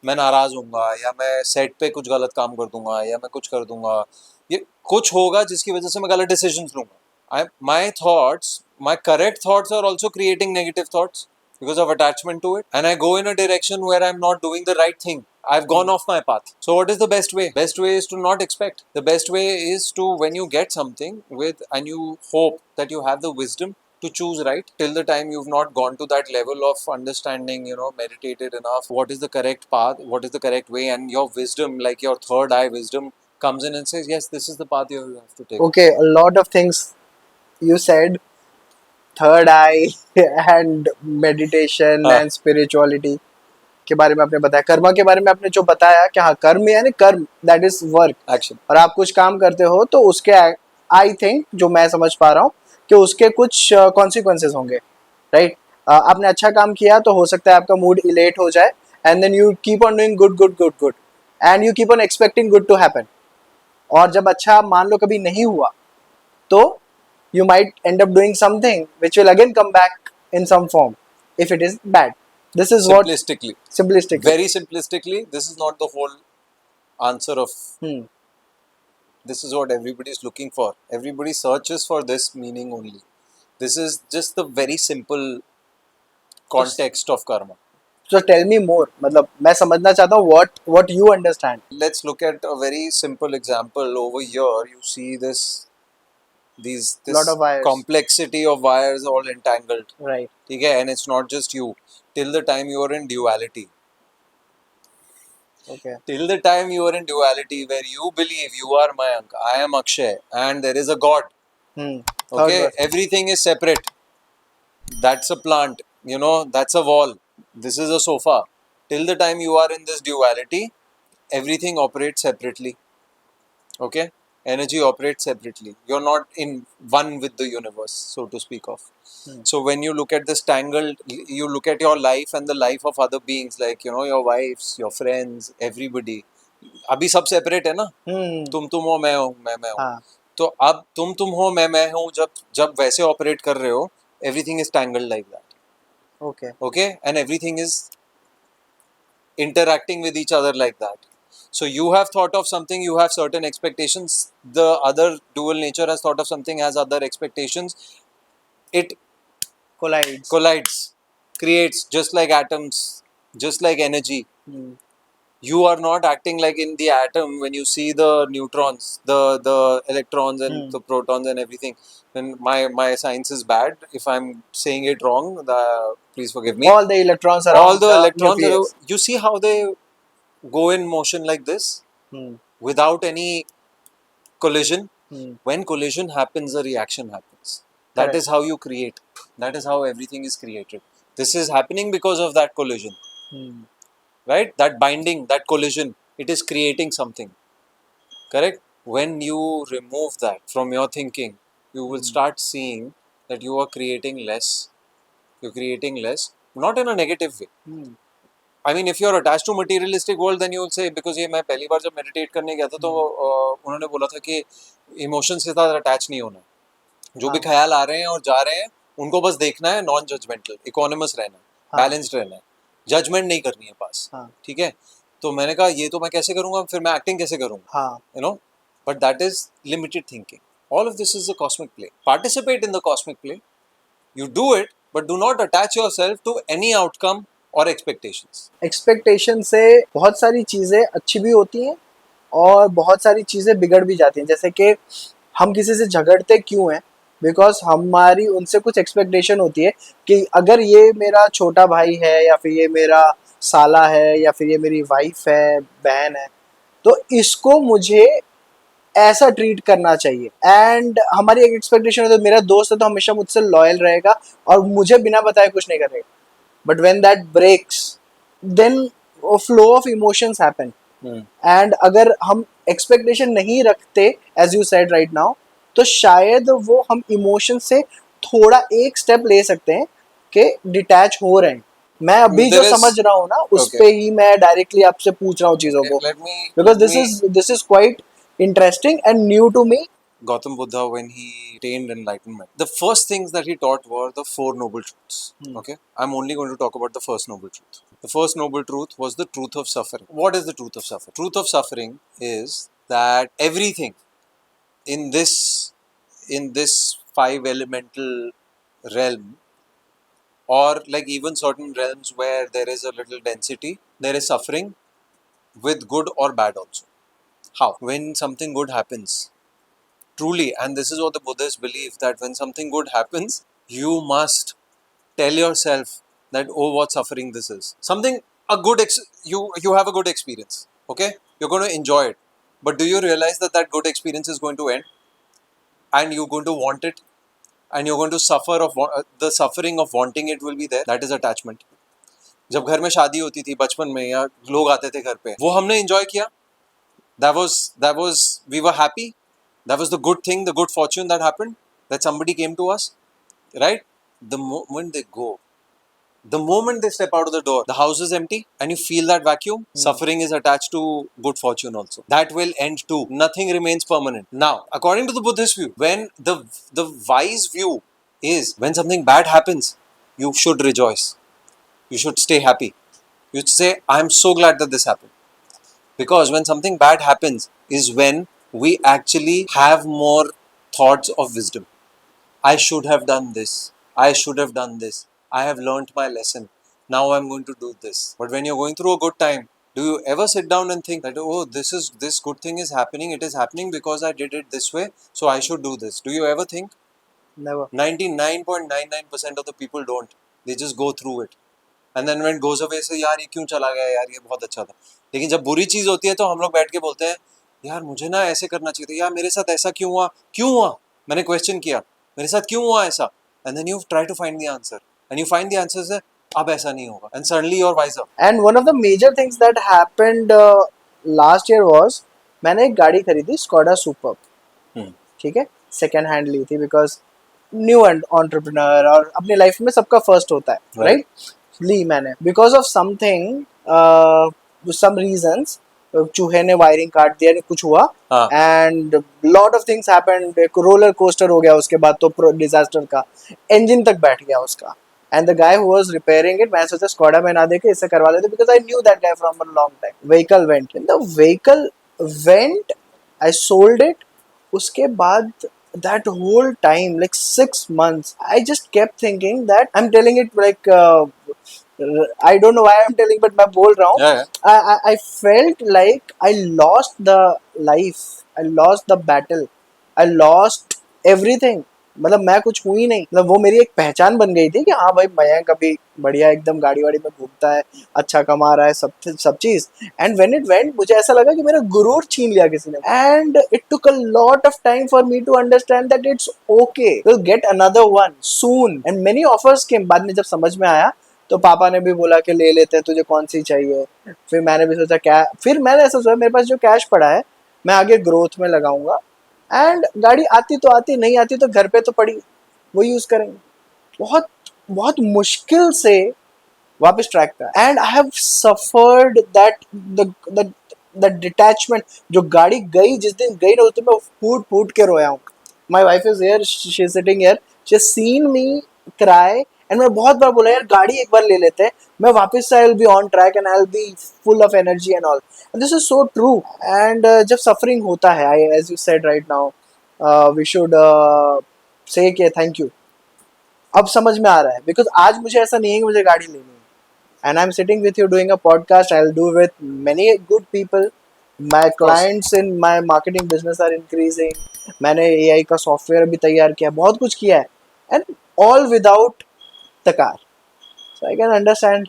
मैं नाराज़ होऊंगा या मैं सेट पे कुछ गलत काम कर दूंगा या मैं कुछ कर दूंगा, ये कुछ होगा जिसकी वजह से मैं गलत डिसीजंस लूंगा. My thoughts, my correct thoughts are also creating negative thoughts because of attachment to it, and I go in a direction where I'm not doing the right thing. I've gone off my path. So what is the best way? Best way is to not expect. The best way is to, when you get something with and you hope that you have the wisdom to choose right. Till the time you've not gone to that level of understanding, meditated enough, what is the correct path, what is the correct way, and your wisdom, like your third eye wisdom, comes in and says, yes, this is the path you have to take. Okay, a lot of things you said, third eye and meditation हाँ. and spirituality के बारे में आपने बताया. कर्मा के बारे में आपने जो बताया कि हाँ, कर्म यानी कर्म, दैट इज वर्क. Action. और आप कुछ काम करते हो तो उसके, आई थिंक जो मैं समझ पा रहा हूँ कि उसके कुछ कॉन्सिक्वेंसेस होंगे, राइट. आपने अच्छा काम किया तो हो सकता है आपका मूड इलेट हो जाए, and then you keep on doing good good good good, and you keep on expecting good to happen. और जब अच्छा मान लो कभी नहीं हुआ तो you might end up doing something which will again come back in some form if it is bad. This is what Simplistically, simplistic. very simplistically, this is not the whole answer of. This is what everybody is looking for. Everybody searches for this meaning only. This is just the very simple context of karma. So tell me more. मतलब मैं समझना चाहता हूँ what you understand. Let's look at a very simple example over here. You see this Lot of wires. complexity of wires all entangled. Right. ठीक है, and it's not just you. Till the time you are in duality. Okay. Till the time you are in duality where you believe you are Mayank, I am Akshay, and there is a God. Okay, everything is separate. That's a plant, that's a wall. This is a sofa. Till the time you are in this duality, everything operates separately. Okay, energy operates separately. You're not in one with the universe, so to speak of. So when you look at this tangled, you look at your life and the life of other beings, like your wives, your friends, everybody. अभी सब separate है ना. तुम हो, मैं हूँ, मैं हूँ. हाँ. तो अब तुम हो, मैं हूँ. जब जब वैसे ऑपरेट कर रहे हो, everything is tangled like that. Okay. Okay, and everything is interacting with each other like that. So you have thought of something, you have certain expectations. The other dual nature has thought of something, has other expectations. It collides, creates, just like atoms, just like energy. You are not acting like in the atom when you see the neutrons, the electrons and the protons and everything. Then my science is bad. If I'm saying it wrong, please forgive me. All the electrons around All the electrons, nucleus. you see how they go in motion like this without any collision. When collision happens, a reaction happens. That Correct. is how you create. That is how everything is created. This is happening because of that collision. Right? That binding, that collision, it is creating something. Correct? When you remove that from your thinking, you will start seeing that you are creating less. You're creating less, not in a negative way. I mean, if you're attached to materialistic world, then you will say, because ये मैं पहली बार जब meditate करने गया था तो उन्होंने बोला था कि emotions के साथ attach नहीं होना. जो भी ख्याल आ रहे हैं और जा रहे हैं, उनको बस देखना है, non judgmental, equanimous रहना है, balanced रहना है, judgment नहीं करनी है पास. ठीक है? तो मैंने कहा ये तो मैं कैसे करूँगा, फिर मैं acting कैसे करूँगा? You know, but that is limited thinking. All of this is the cosmic play. Participate in the cosmic play. You do it, but do not attach yourself to any outcome और expectations. Expectation से बहुत सारी चीज़ें अच्छी भी होती हैं और बहुत सारी चीज़ें बिगड़ भी जाती हैं. जैसे कि हम किसी से झगड़ते क्यों हैं? बिकॉज हमारी उनसे कुछ एक्सपेक्टेशन होती है कि अगर ये मेरा छोटा भाई है या फिर ये मेरा साला है या फिर ये मेरी वाइफ है, बहन है, तो इसको मुझे ऐसा ट्रीट करना चाहिए. एंड हमारी एक एक्सपेक्टेशन है, तो मेरा दोस्त है तो हमेशा मुझसे लॉयल रहेगा और मुझे बिना बताए कुछ नहीं करेगा. But when that breaks, then a flow of emotions happen. And अगर हम expectation नहीं रखते, as you said right now, तो शायद वो हम emotion से थोड़ा एक step ले सकते हैं कि detach हो रहे हैं. मैं अभी जो समझ रहा हूँ ना, उस पे ही मैं directly आपसे पूछ रहा हूँ चीज़ों को. Because this is quite interesting and new to me. Gautam Buddha, when he attained enlightenment, the first things that he taught were the Four Noble Truths. Okay, I'm only going to talk about the first noble truth. The first noble truth was the truth of suffering. What is the truth of suffering? Truth of suffering is that everything in this five elemental realm, or like even certain realms where there is a little density, there is suffering with good or bad also. How? When something good happens, truly, and this is what the Buddhists believe, that when something good happens, you must tell yourself that, oh, what suffering this is. Something, you have a good experience, okay? You're going to enjoy it. But do you realize that that good experience is going to end? And you're going to want it? And you're going to suffer the suffering of wanting it will be there. That is attachment. जब घर में शादी होती थी बचपन में या लोग आते थे घर पे, वो हमने enjoy किया. That was we were happy. That was the good thing, the good fortune that happened, that somebody came to us, right? The moment they go, the moment they step out of the door, the house is empty and you feel that vacuum. Suffering is attached to good fortune also. That will end too. Nothing remains permanent. Now, according to the Buddhist view, when the wise view is, when something bad happens, you should rejoice. You should stay happy. You should say, I'm so glad that this happened. Because when something bad happens is when we actually have more thoughts of wisdom. I should have done this. I should have done this. I have learnt my lesson. Now I'm going to do this. But when you're going through a good time, do you ever sit down and think that, oh, this good thing is happening. It is happening because I did it this way, so I should do this. Do you ever think? Never. 99.99% of the people don't. They just go through it. And then when it goes away, say, यार ये क्यों चला गया यार, ये बहुत अच्छा था. लेकिन जब बुरी चीज़ होती है तो हम लोग बैठ के बोलते हैं, यार मुझे ना ऐसे करना चाहिए था, यार मेरे साथ ऐसा क्यों हुआ, मैंने क्वेश्चन किया, मेरे साथ क्यों हुआ ऐसा. And then you try to find the answer. And you find the answer is, अब ऐसा नहीं होगा. And suddenly you're wiser. And one of the major things that happened last year was, मैंने एक गाड़ी खरीदी स्कोडा सुपर, हम्म, ठीक है, सेकेंड हैंड ली थी बिकॉज न्यू एंटरप्रेन्योर और अपनी लाइफ में सबका फर्स्ट होता है, Right. राइट? ली मैंने because of something, some reasons, चूहे ने वायरिंग काट दिया, कुछ हुआ, हाँ and lot of things happened, एक रोलर कोस्टर हो गया उसके बाद तो डिजास्टर का, इंजन तक बैठ गया उसका, and the guy who was repairing it, मैं सोचा स्कोडा में ना देके इससे करवा लेते because I knew that guy from a long time. Vehicle went, the vehicle went, I sold it. उसके बाद that whole time, like 6 months, I just kept thinking that I'm telling it like I don't know why I'm telling, but मैं बोल रहा हूँ. yeah, I felt like I lost the life, I lost the battle, I lost everything. मतलब मैं कुछ हुई नहीं, मतलब वो मेरी एक पहचान बन गई थी कि हाँ भाई मयंक अभी बढ़िया एकदम गाड़ी वाड़ी में घूमता है, अच्छा कमा रहा है, सब चीज. एंड व्हेन इट वेंट, मुझे ऐसा लगा कि मेरा गुरूर छीन लिया किसी ने. And it took a lot of time for me to understand that it's okay, will get another one soon. And many offers के बाद में जब समझ में आया तो पापा ने भी बोला कि ले लेते हैं, तुझे कौन सी चाहिए. फिर मैंने भी सोचा क्या, फिर मैंने ऐसा सोचा मेरे पास जो कैश पड़ा है मैं आगे ग्रोथ में लगाऊंगा, एंड गाड़ी आती तो आती, नहीं आती तो घर पे तो पड़ी, वो यूज करेंगे. बहुत बहुत मुश्किल से वापस ट्रैक पे. And I have suffered that the detachment. जो गाड़ी गई, जिस दिन गई ना उस दिन मैं फूट फूट के रोया हूँ. My wife is here, she is sitting here, she has seen me cry. And मैं बहुत बार बोला यार गाड़ी एक बार ले लेते हैं, मैं वापस से I will be on track and I will be full of energy and all. This is so true. And जब सफरिंग होता है, I as you said right now, we should say कि थैंक यू. अब समझ में आ रहा है because आज मुझे ऐसा नहीं है कि मुझे गाड़ी लेनी है. And I am sitting with you doing a podcast, I will do with many good people. My clients in my marketing business are increasing. मैंने एआई का सॉफ्टवेयर भी तैयार किया, बहुत कुछ किया है, and all without the car. So I can understand.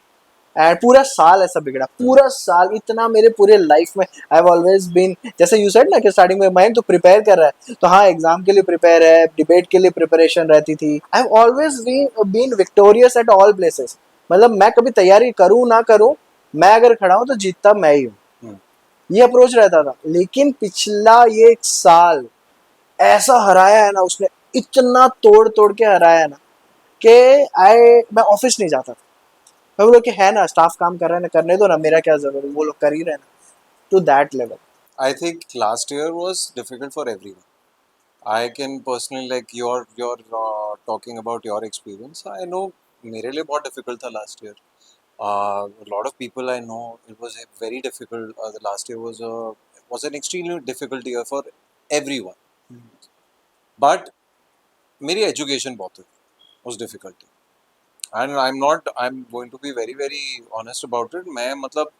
And पूरा साल ऐसा बिगड़ा, पूरा साल इतना मेरे पूरे लाइफ में आई हैव ऑलवेज बीन, जैसे यू सेड ना कि स्टार्टिंग में मैं तो प्रिपेयर कर रहा है, तो हाँ एग्जाम के लिए प्रिपेयर है, डिबेट के लिए प्रिपरेशन रहती थी. I have always been victorious at all places. मतलब मैं कभी तैयारी करूँ ना करूँ, मैं अगर खड़ा हूँ तो जीतता मैं ही हूँ, ये अप्रोच रहता था. लेकिन पिछला ये 1 साल ऐसा हराया है ना उसने, इतना तोड़ तोड़ के हराया है ना कि मैं ऑफिस नहीं जाता था. मैं बोला कि है ना स्टाफ काम कर रहा है ना, करने दो ना, मेरा क्या जरूरत है, वो लोग कर ही रहे ना. To that level. I think last year was difficult for everyone. I can personally, like you're talking about your experience. I know मेरे लिए बहुत difficult था last year. A lot of people I know, it was a very difficult. The last year was an extremely difficult year for everyone. But मेरी education बहुत was difficult. And I'm going to be very very honest about it. मैं मतलब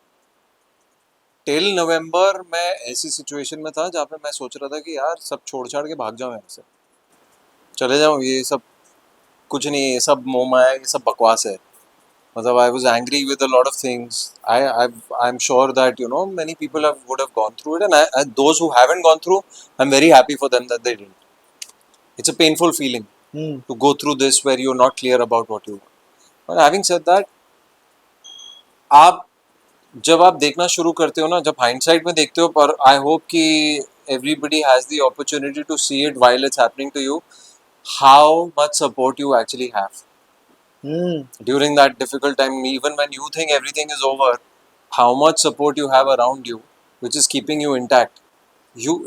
till नवंबर मैं ऐसी situation में था जहाँ पे मैं सोच रहा था कि यार सब छोड़ छाड़ के भाग जाऊँ यहाँ से, चले जाऊँ, ये सब कुछ नहीं है, ये सब मोह माया, ये सब बकवास है. मतलब I was angry with a lot of things. I am sure that many people would have gone through it, and those who haven't gone through, I'm very happy for them that they didn't. It's a painful feeling to go through this where you're not clear about what you want. But having said that, जब आप देखना शुरू करते हो ना, जब hindsight में देखते हो, पर आई होप कि everybody has the opportunity to see it while it's happening to you, how much support you actually have during that difficult time. Even when you think everything is over, how much support you have around you which is keeping you intact.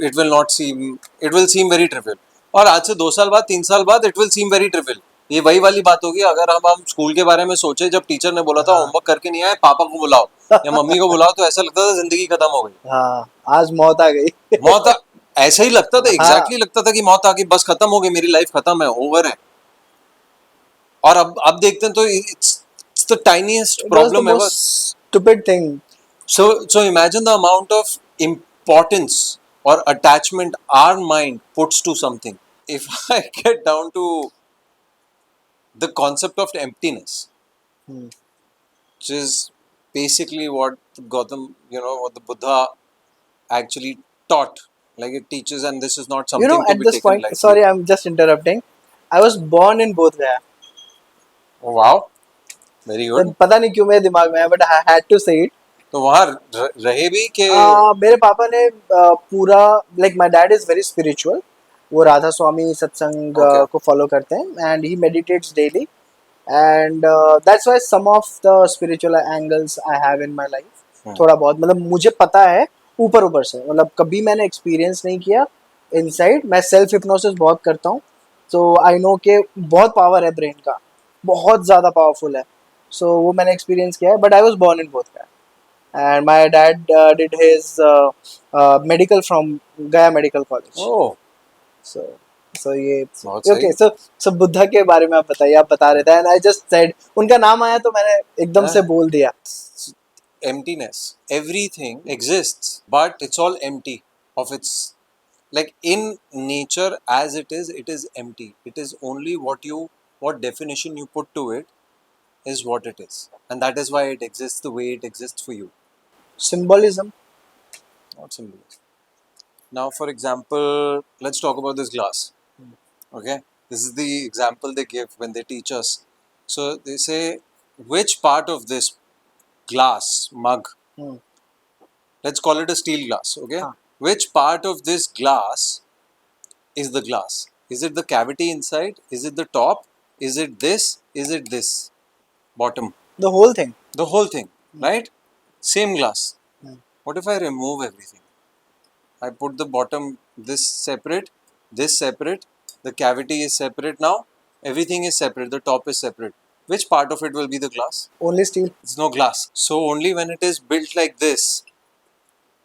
It will seem very trivial. और आज से 2 साल बाद, 3 साल बाद it will seem very trivial. ये वही वाली बात होगी, अगर हम स्कूल के बारे में सोचे, जब टीचर ने बोला था होमवर्क करके नहीं आए, पापा को बुलाओ या मम्मी को बुलाओ, तो ऐसा लगता था जिंदगी खत्म हो गई. हाँ, आज मौत आ गई. ऐसा ही लगता था, एग्जैक्टली लगता था कि मौत आ गई, बस खत्म हो गई, मेरी लाइफ खत्म है, ओवर है. और अब देखते हैं तो it's the tiniest problem ever. Stupid thing. So imagine the amount of importance or attachment our mind puts to something. If I get down to the concept of emptiness, which is basically what Gautam, what the Buddha actually taught. Like it teaches, and this is not something to At be this taken point, lightly. sorry, I'm just interrupting. I was born in Bodh Gaya. Oh, wow, very good. पता नहीं क्यों मेरे दिमाग में है, but I had to say it. तो वहाँ रहे भी कि मेरे पापा ने पूरा like my dad is very spiritual. वो राधा स्वामी सत्संग Okay. को फॉलो करते हैं and he meditates daily and that's why some of the spiritual angles I have in my life. थोड़ा बहुत मतलब मुझे पता है ऊपर ऊपर से, मतलब कभी मैंने एक्सपीरियंस नहीं किया इनसाइड. मैं सेल्फ हिप्नोसिस बहुत करता हूँ, तो आई नो कि बहुत पावर है ब्रेन का, बहुत ज़्यादा पावरफुल है. सो वो मैंने एक्सपीरियंस किया है. But I was born in both का. And my dad did his medical from Gaya Medical College. Oh So, so ये बहुत सही. okay. So बुद्धा के बारे में आप बताइए, आप बता रहे थे and I just said उनका नाम आया तो मैंने एकदम से बोल दिया. emptiness. Everything exists, but it's all empty of its. Like in nature, as it is empty. It is only what definition you put to it is what it is, and that is why it exists the way it exists for you. Symbolism. Not symbolism. Now, for example, let's talk about this glass. Okay, this is the example they give when they teach us. So they say, which part of this glass mug, Hmm. let's call it a steel glass, okay? Huh. Which part of this glass is the glass? Is it the cavity inside? Is it the top? Is it this? Is it this? Bottom. The whole thing. The whole thing, right? Same glass. Hmm. What if I remove everything? I put the bottom, this separate, the cavity is separate now, everything is separate, the top is separate. Which part of it will be the glass? Only steel. It's no glass. So only when it is built like this,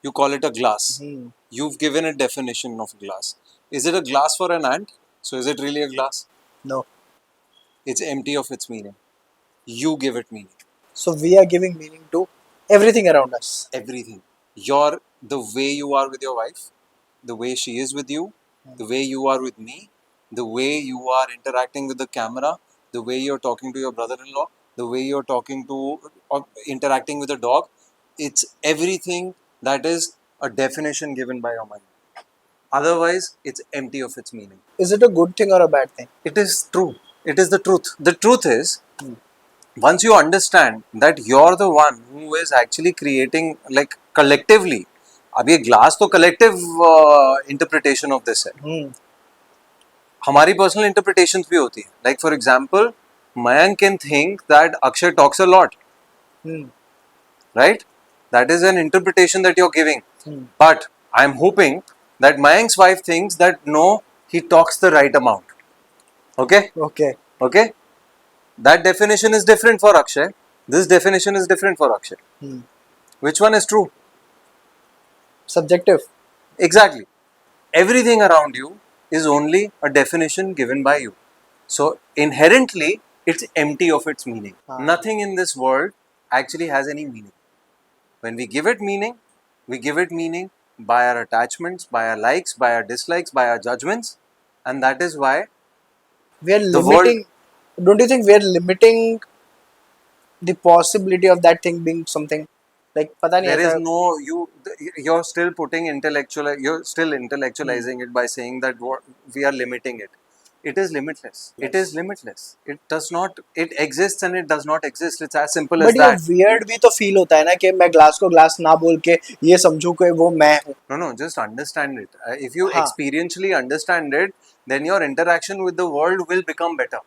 you call it a glass. Hmm. You've given a definition of glass. Is it a glass for an ant? So is it really a glass? No. It's empty of its meaning. You give it meaning. So we are giving meaning to everything around us. Everything. The way you are with your wife, the way she is with you, the way you are with me, the way you are interacting with the camera, the way you're talking to your brother-in-law, the way you're talking to or interacting with a dog. It's everything that is a definition given by your mind. Otherwise, it's empty of its meaning. Is it a good thing or a bad thing? It is true. It is the truth. The truth is, once you understand that you're the one who is actually creating, like collectively, अब ये glass तो collective interpretation of this है. Hmm. हमारी personal interpretation भी होती है. Like for example, Mayank can think that Akshay talks a lot, Hmm. Right? That is an interpretation that you are giving. Hmm. But I am hoping that Mayank's wife thinks that no, he talks the right amount. Okay? Okay. Okay? That definition is different for Akshay. This definition is different for Akshay. Hmm. Which one is true? Subjective. Exactly. Everything around you is only a definition given by you. So inherently, it's empty of its meaning. Nothing in this world actually has any meaning. When we give it meaning by our attachments, by our likes, by our dislikes, by our judgments, and that is why We are The limiting. Don't you think we are limiting the possibility of that thing being something like पता नहीं there ऐसा. is no you're still putting you're still intellectualizing it by saying that we are limiting it. It is limitless. It is limitless. It does not, it exists and it does not exist. It's as simple as But ये that. weird भी तो feel होता है ना कि मैं glass को glass ना बोल के ये समझूं कि वो मैं हूँ. No, just understand it. If you हाँ. experientially understand it, then your interaction with the world will become better.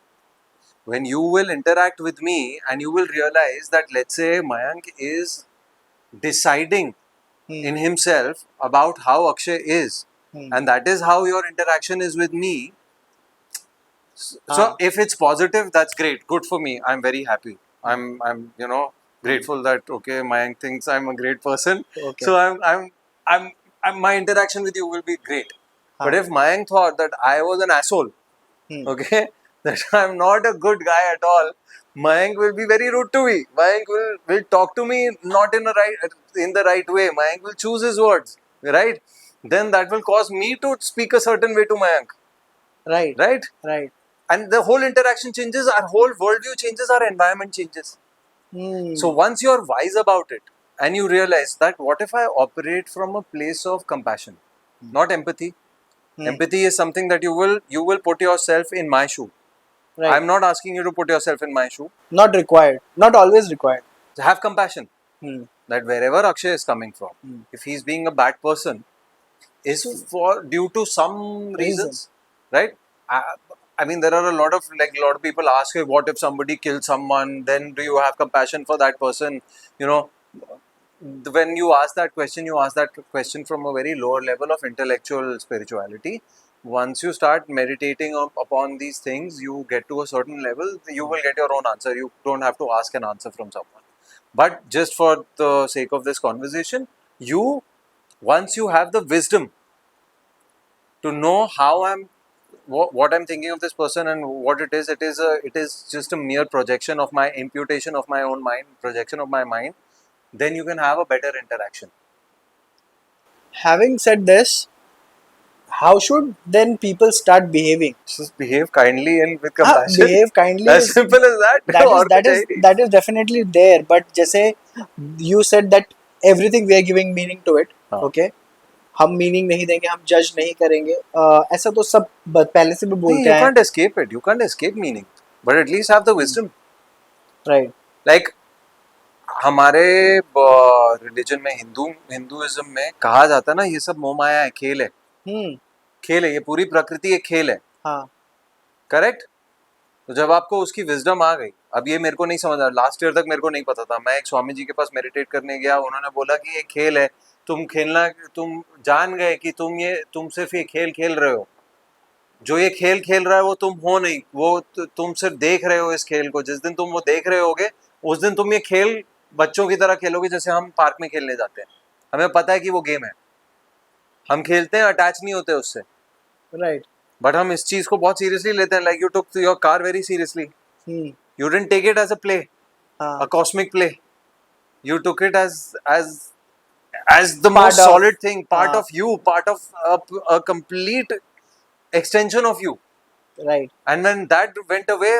When you will interact with me and you will realize that, let's say, Mayank is deciding Hmm. in himself about how Akshay is, Hmm. and that is how your interaction is with me. So if it's positive, that's great, good for me. I'm very happy. I'm grateful that okay, Mayank thinks I'm a great person. Okay. So I'm my interaction with you will be great. But if Mayank thought that I was an asshole, Hmm. okay, that I'm not a good guy at all, Mayank will be very rude to me. Mayank will talk to me not in the right way. Mayank will choose his words, right? Then that will cause me to speak a certain way to Mayank, Right. right? Right. And the whole interaction changes, our whole worldview changes, our environment changes. Hmm. So once you're wise about it and you realize that what if I operate from a place of compassion, not empathy. Empathy is something that you will put yourself in my shoe. Right. I'm not asking you to put yourself in my shoe. Not required. Not always required. Have compassion. Hmm. that wherever Akshay is coming from, if he's being a bad person, is for due to some reasons, right? I, I mean, there are a lot of people ask, "Hey, what if somebody kills someone? Then do you have compassion for that person?" You know, when you ask that question from a very lower level of intellectual spirituality. Once you start meditating upon these things, you get to a certain level, you will get your own answer. You don't have to ask an answer from someone. But just for the sake of this conversation, you once you have the wisdom to know how what I'm thinking of this person and what it is just a mere projection of my imputation of my own mind, projection of my mind, then you can have a better interaction. Having said this, how should then people start behaving? Just behave kindly and with हाँ, compassion. behave kindly As is simple as that. और कुछ है ही नहीं. that is definitely there. But जैसे you said that everything we are giving meaning to it. हाँ. Okay, हम meaning नहीं देंगे, हम जज नहीं करेंगे, ऐसा तो सब पहले से भी नहीं, बोलते you हैं. can't escape it. You can't escape meaning. But at least have the wisdom. Right. Like हमारे रिलीजन में हिंदुइज्म में कहा जाता है ना, ये सब मोह माया है, खेल है. खेल है, ये पूरी प्रकृति एक खेल है. हाँ. करेक्ट. तो जब आपको उसकी विजडम आ गई, अब ये मेरे को नहीं समझ आ, लास्ट ईयर तक मेरे को नहीं पता था. मैं एक स्वामी जी के पास मेडिटेट करने गया, उन्होंने बोला कि ये खेल है, तुम खेलना, तुम जान गए कि तुम सिर्फ ये खेल खेल रहे हो. जो ये खेल खेल रहा है वो तुम हो नहीं, वो तुम सिर्फ देख रहे हो इस खेल को. जिस दिन तुम वो देख रहे होगे, उस दिन तुम ये खेल बच्चों की तरह खेलोगे, जैसे हम पार्क में खेलने जाते हैं. हमें पता है कि वो गेम है, हम खेलते हैं, अटैच नहीं होते उससे. राइट. बट हम इस चीज को बहुत सीरियसली लेते हैं. Like you took your car very seriously. You didn't take it as a play, a cosmic play. You took it as the most solid thing, part of you, part of a complete extension of you. Right. And when that went away,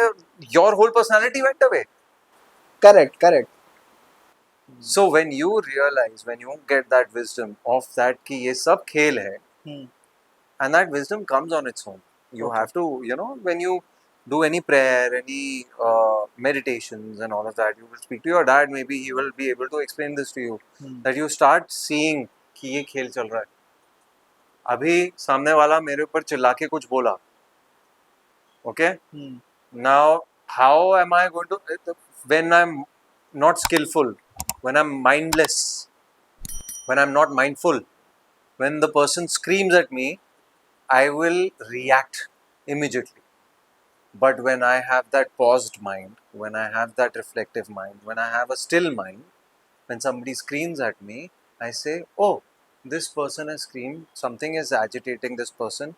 your whole personality went away. Correct. So when you realize, when you get that wisdom of that कि ये सब खेल है, and that wisdom comes on its own. You have to, when you do any prayer, any meditations and all of that, you will speak to your dad, maybe he will be able to explain this to you, that you start seeing कि ये खेल चल रहा है. अभी सामने वाला मेरे ऊपर चिल्ला के कुछ बोला, okay? Now how am I going to, when I'm not skillful, when I'm mindless, when I'm not mindful, when the person screams at me, I will react immediately. But when I have that paused mind, when I have that reflective mind, when I have a still mind, when somebody screams at me, I say, oh, this person has screamed, something is agitating this person,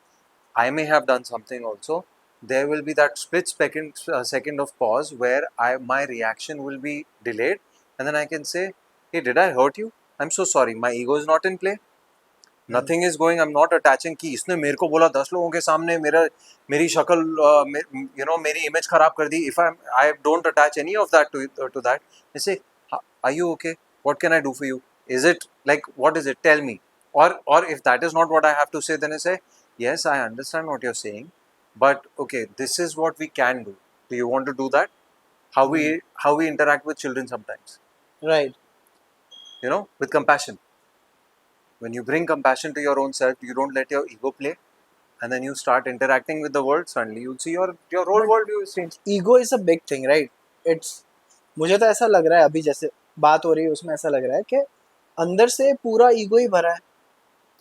I may have done something also. There will be that split second of pause where my reaction will be delayed, and then I can say, hey, did I hurt you? I'm so sorry, my ego is not in play. Nothing is going, I'm not attaching कि इसने मेरे को बोला 10 लोगों के सामने, मेरी शक्ल मेरी image खराब कर दी. If I don't attach any of that to that, I say, are you okay? What can I do for you? Is it like, what is it? Tell me. Or if that is not what I have to say, then I say, yes, I understand what you're saying, but okay, this is what we can do. Do you want to do that? How we interact with children sometimes. Right. With compassion. When you bring compassion to your own self, you don't let your ego play, and then you start interacting with the world, suddenly you'll see your whole world view is changed. Ego is a big thing, right? मुझे तो ऐसा लग रहा है, अभी जैसे बात हो रही है उसमें ऐसा लग रहा है कि अंदर से पूरा ईगो ही भरा है.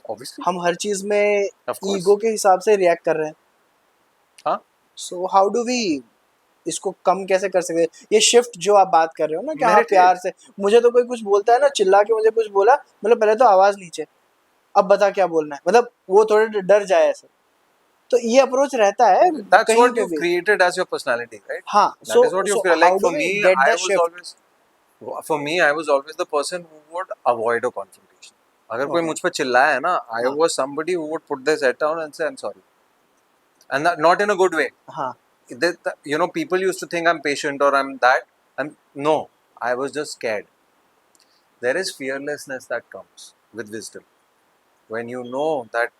Obviously. हम हर चीज में ईगो के हिसाब से रिएक्ट कर रहे हैं. हाँ. So how do we इसको कम कैसे कर सकते हैं? ये शिफ्ट जो आप बात कर रहे हो ना कि हाँ प्यार से, मुझे तो कोई कुछ बोलता है ना, चिल्ला के मुझे कुछ बोला, मतलब पहले तो आवाज नीचे, अब बता क्या बोलना है, मतलब वो थोड़े डर जाए ऐसे. तो ये अप्रोच रहता है. That's what you've created as your personality, right? हाँ. That is what you feel. Like for me, I was always the person who would avoid a confrontation. अगर कोई मुझ पे चिल्लाया है ना, I was somebody who would put their head down and say, I'm sorry. And not in a good way. हाँ. People used to think I'm patient or I'm that. No, I was just scared. There is fearlessness that comes with wisdom. When you know that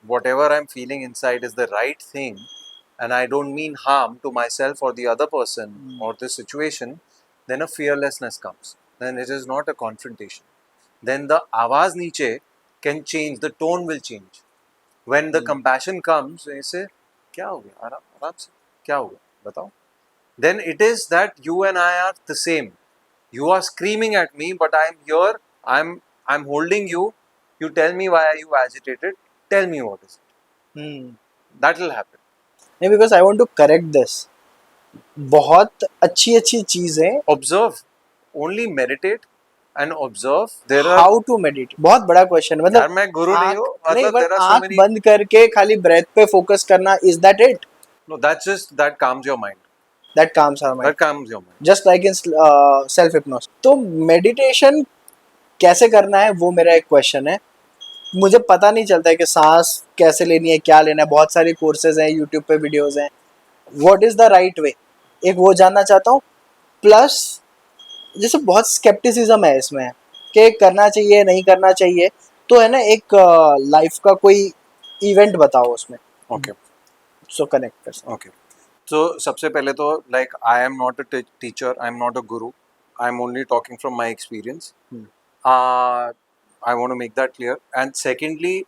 whatever I'm feeling inside is the right thing, and I don't mean harm to myself or the other person or the situation, then a fearlessness comes. then it is not a confrontation. Then the आवाज नीचे can change, the tone will change. When the compassion comes, ऐसे क्या हो गया, आराम आराम से क्या हो गया बताओ. Then it is that you and I are the same. You are screaming at me, but I'm here. I'm holding you. You tell me why are you agitated. Tell me what is it. That will happen. नहीं, because I want to correct this. बहुत अच्छी अच्छी चीजें. Observe. Only meditate and observe. There are. How to meditate बहुत बड़ा question. यार मतलब मैं गुरु नहीं हूँ. नहीं, मतलब but there are so आंख many. बंद करके खाली ब्रेथ पे फोकस करना, is that it? No, that's just that calms your mind. That calms our mind. That calms your mind. Just like in self hypnosis. तो मेडिटेशन कैसे करना है वो मेरा एक क्वेश्चन है. मुझे पता नहीं चलता है कि सांस कैसे लेनी है, क्या लेना है. बहुत सारी कोर्सेज हैं, यूट्यूब पे वीडियोस हैं. What is the right way, एक वो जानना चाहता हूँ. प्लस जैसे बहुत स्केप्टिसिज्म है इसमें कि करना चाहिए नहीं करना चाहिए, तो है ना एक लाइफ का कोई इवेंट बताओ उसमें. Okay. सो कनेक्ट कर सकते. Okay. So सबसे पहले तो like I am not a teacher, I am not a guru. I am only talking from my experience. I want to make that clear. And secondly,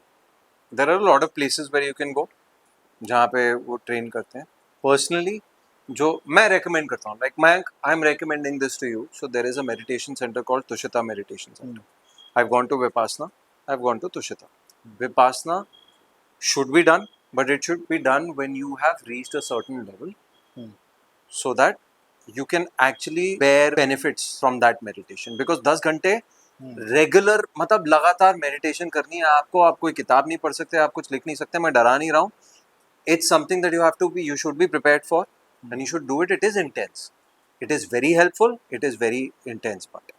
there are a lot of places where you can go जहाँ पे वो train करते हैं. Personally, जो मैं recommend करता हूँ, like I am recommending this to you. So there is a meditation center called Tushita Meditation Center. I've gone to Vipassana. I've gone to Tushita. Vipassana should be done, but it should be done when you have reached a certain level, so that you can actually bear benefits from that meditation. Because 10 घंटे regular मतलब लगातार meditation करनी है आपको. आप कोई किताब नहीं पढ़ सकते, आप कुछ लिख नहीं सकते. मैं डरा नहीं रहा हूँ. It's something that you should be prepared for, and you should do it. It is intense. It is very helpful. It is very intense part.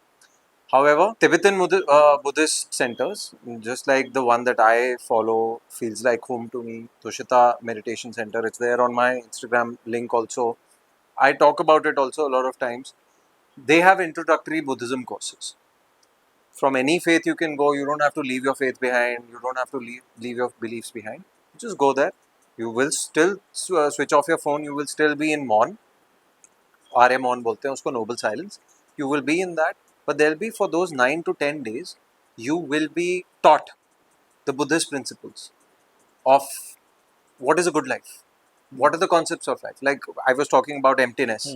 However, Tibetan Buddhist centers, just like the one that I follow, feels like home to me. Tushita Meditation Center, it's there on my Instagram link also. I talk about it also a lot of times. They have introductory Buddhism courses. From any faith you can go. You don't have to leave your faith behind. You don't have to leave your beliefs behind. Just go there. You will still switch off your phone. You will still be in Maun. आर्य मौन बोलते हैं उसको, noble silence. You will be in that. But there'll be, for those 9 to 10 days, you will be taught the Buddhist principles of what is a good life. What are the concepts of life? Like I was talking about emptiness.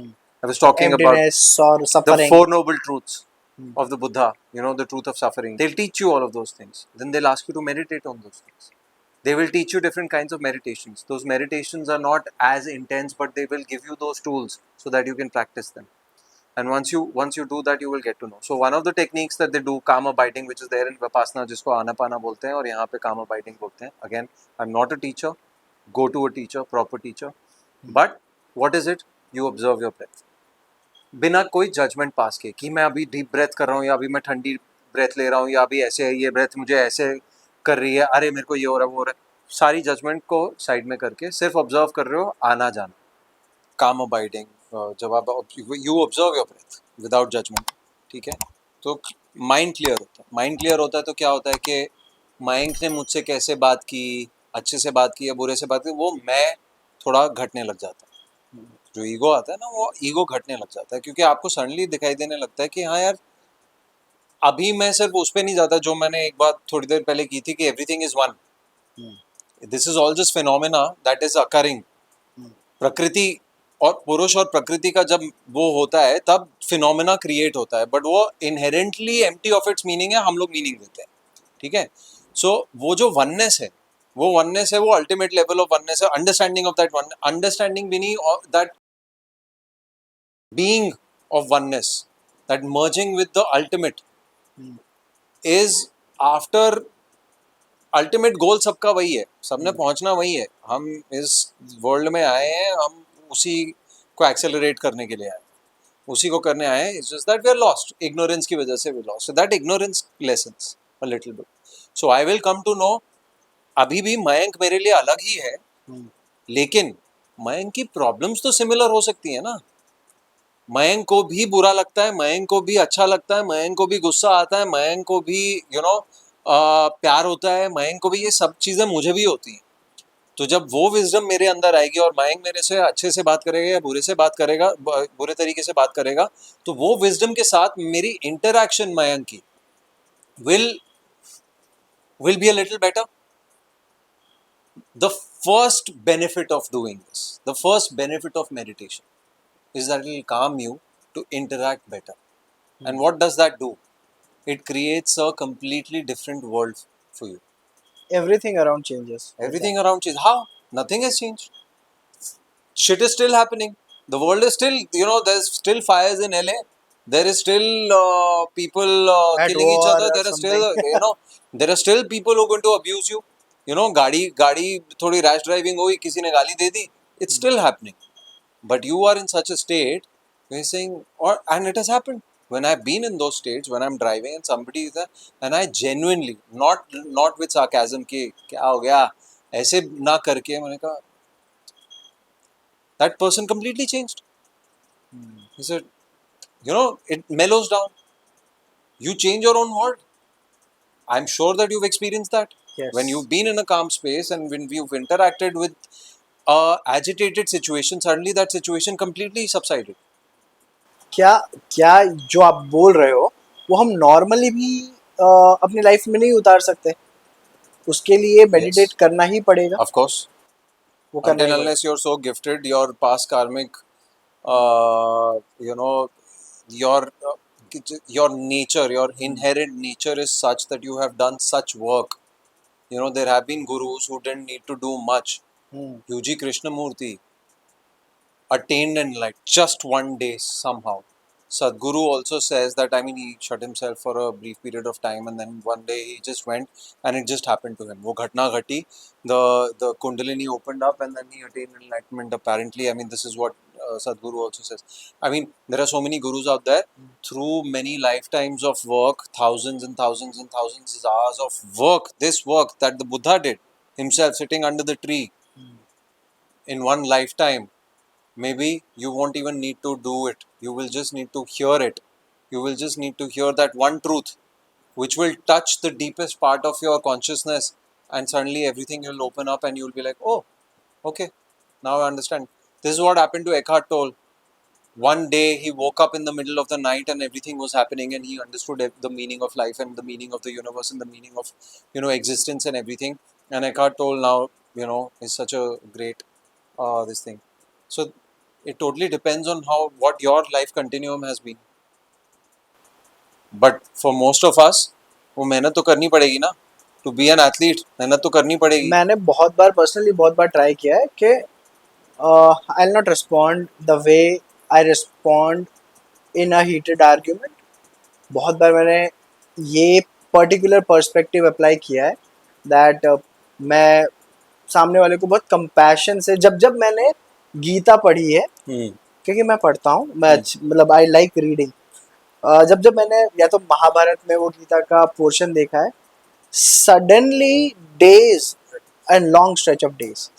I was talking emptiness or about suffering. the 4 noble truths of the Buddha. You know, the truth of suffering. They'll teach you all of those things. Then they'll ask you to meditate on those things. They will teach you different kinds of meditations. Those meditations are not as intense, but they will give you those tools so that you can practice them. And once you do that, you will get to know. So one of the techniques that they do, calm abiding, which is there in Vipassana, जिसको आनापाना बोलते हैं, और यहाँ पे calm abiding बोलते हैं. Again, I'm not a teacher. Go to a teacher, proper teacher. But what is it? You observe your breath. बिना कोई judgment पास के कि मैं अभी deep breath कर रहा हूँ या अभी मैं ठंडी breath ले रहा हूँ या अभी ऐसे ये breath मुझे ऐसे कर रही है, अरे मेरे को ये हो रहा है वो हो रहा है. सारी judgment को side में करके सिर्फ observe कर रहे हो, आना जाना. Calm abiding. जब आप you observe your breath without judgment, ठीक है, तो माइंड क्लियर होता है. माइंड क्लियर होता है तो क्या होता है कि माइंड ने मुझसे कैसे बात की, अच्छे से बात की या बुरे से बात की, वो मैं थोड़ा घटने लग जाता है. जो ईगो आता है ना, वो ईगो घटने लग जाता है, क्योंकि आपको सडनली दिखाई देने लगता है कि हाँ यार, अभी मैं सिर्फ उस पर नहीं जाता जो मैंने एक बात थोड़ी देर पहले की थी कि everything is one. This is all just phenomena that is occurring. प्रकृति और पुरुष और प्रकृति का जब वो होता है तब फिनोमेना क्रिएट होता है, बट वो inherently empty of its meaning है. हम लोग मीनिंग देते हैं, ठीक है. सो वो जो वननेस है, वो वननेस है, वो अल्टीमेट लेवल ऑफ वननेस है. Understanding of that one, understanding meaning that being of oneness, that merging with the ultimate is after. Ultimate goal सबका वही है, सबने पहुंचना वही है. हम इस वर्ल्ड में आए हैं, हम उसी को एक्सेलरेट करने के लिए आए, उसी को करने आए हैं. It's just that we are lost, ignorance की वजह से we lost. So that ignorance lessens a little bit. So I will come to know. अभी भी मयंक मेरे लिए अलग ही है, लेकिन मयंक की प्रॉब्लम्स तो सिमिलर हो सकती है ना. मयंक को भी बुरा लगता है, मयंक को भी अच्छा लगता है, मयंक को भी गुस्सा आता है, मयंक को भी प्यार होता है, मयंक को भी, ये सब चीज़ें मुझे भी होती हैं. तो जब वो विजडम मेरे अंदर आएगी और मयंक मेरे से अच्छे से बात करेगा या बुरे से बात करेगा, बुरे तरीके से बात करेगा, तो वो विजडम के साथ मेरी इंटरैक्शन मयंक की will be a little better. The first benefit of doing this, the first benefit of meditation, is that it will calm you to interact better. And what does that do? It creates a completely different world for you. Everything around changes. Everything around changes. How? Nothing has changed. Shit is still happening. The world is still, there's still fires in LA. There is still people At killing each war other. or There are still, something. there are still people who are going to abuse you. गाड़ी थोड़ी rash driving हुई, किसी ने गाली दे दी. It's still happening. But you are in such a state, you're saying, and it has happened. When I've been in those states, when I'm driving and somebody is there, and I genuinely, not with sarcasm कि क्या हो गया, ऐसे ना करके मैंने कहा, that person completely changed. He said, it mellows down. You change your own world. I'm sure that you've experienced that. Yes. When you've been in a calm space and when you've interacted with a agitated situation, suddenly that situation completely subsided. क्या क्या जो आप बोल रहे हो वो हम normally भी अपनी लाइफ में नहीं उतार सकते, उसके लिए मेडिटेट करना ही पड़ेगा. Of course. वो करना Until he unless you're so gifted, your past karmic, uh, you know, your your nature, your inherent nature is such that you have done such work. There have been gurus who didn't need to do much. पड़ेगा. UG Krishnamurti attained enlightenment just one day somehow. Sadhguru also says that, he shut himself for a brief period of time and then one day he just went and it just happened to him. Wo ghatna ghati, the Kundalini opened up and then he attained enlightenment apparently. This is what Sadhguru also says. There are so many gurus out there. Through many lifetimes of work, thousands and thousands and thousands of hours of work, this work that the Buddha did himself sitting under the tree in one lifetime. Maybe you won't even need to do it. You will just need to hear it. You will just need to hear that one truth, which will touch the deepest part of your consciousness, and suddenly everything will open up and you'll be like, oh, okay, now I understand. This is what happened to Eckhart Tolle. One day he woke up in the middle of the night and everything was happening and he understood the meaning of life and the meaning of the universe and the meaning of, existence and everything. And Eckhart Tolle now, is such a great, this thing. So it totally depends on what your life continuum has been. But for most of us, वो मेहनत तो करनी पड़ेगी ना. To be an athlete, मेहनत तो करनी पड़ेगी. मैंने बहुत बार पर्सनली बहुत बार ट्राई किया है कि I will not respond the way I respond in a heated argument. बहुत बार मैंने ये पर्टिकुलर पर्सपेक्टिव अप्लाई किया है दैट मैं सामने वाले को बहुत कंपैशन से, जब मैंने गीता पढ़ी है, क्योंकि मैं पढ़ता हूँ, मैं मतलब आई लाइक रीडिंग, जब मैंने या तो महाभारत में वो गीता का पोर्शन देखा है, suddenly days and long stretch of days,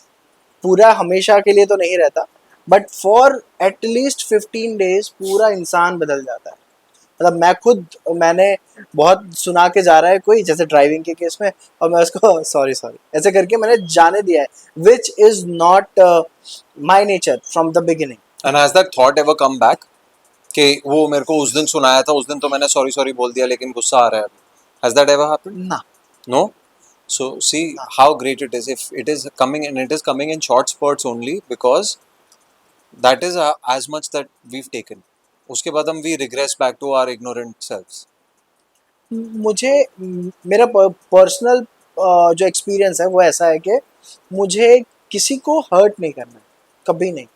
पूरा हमेशा के लिए तो नहीं रहता बट फॉर एटलीस्ट 15 डेज पूरा इंसान बदल जाता है. मतलब मैंने बहुत सुना के जा रहा है कोई, जैसे ड्राइविंग के केस में, और मैं उसको सॉरी ऐसे करके मैंने जाने दिया है, which is not my nature from the beginning. And has that thought ever come back? कि वो मेरे को उस दिन सुनाया था, उस दिन तो मैंने सॉरी बोल दिया लेकिन गुस्सा आ रहा है. Has that ever happened? ना. No? So see how great it is if it is coming, and it is coming in short spurts only, because that is as much that we've taken. उसके बाद हम we regress back to our ignorant selves. मुझे मेरा personal जो experience है वो ऐसा है कि मुझे किसी को हर्ट नहीं करना है, कभी नहीं,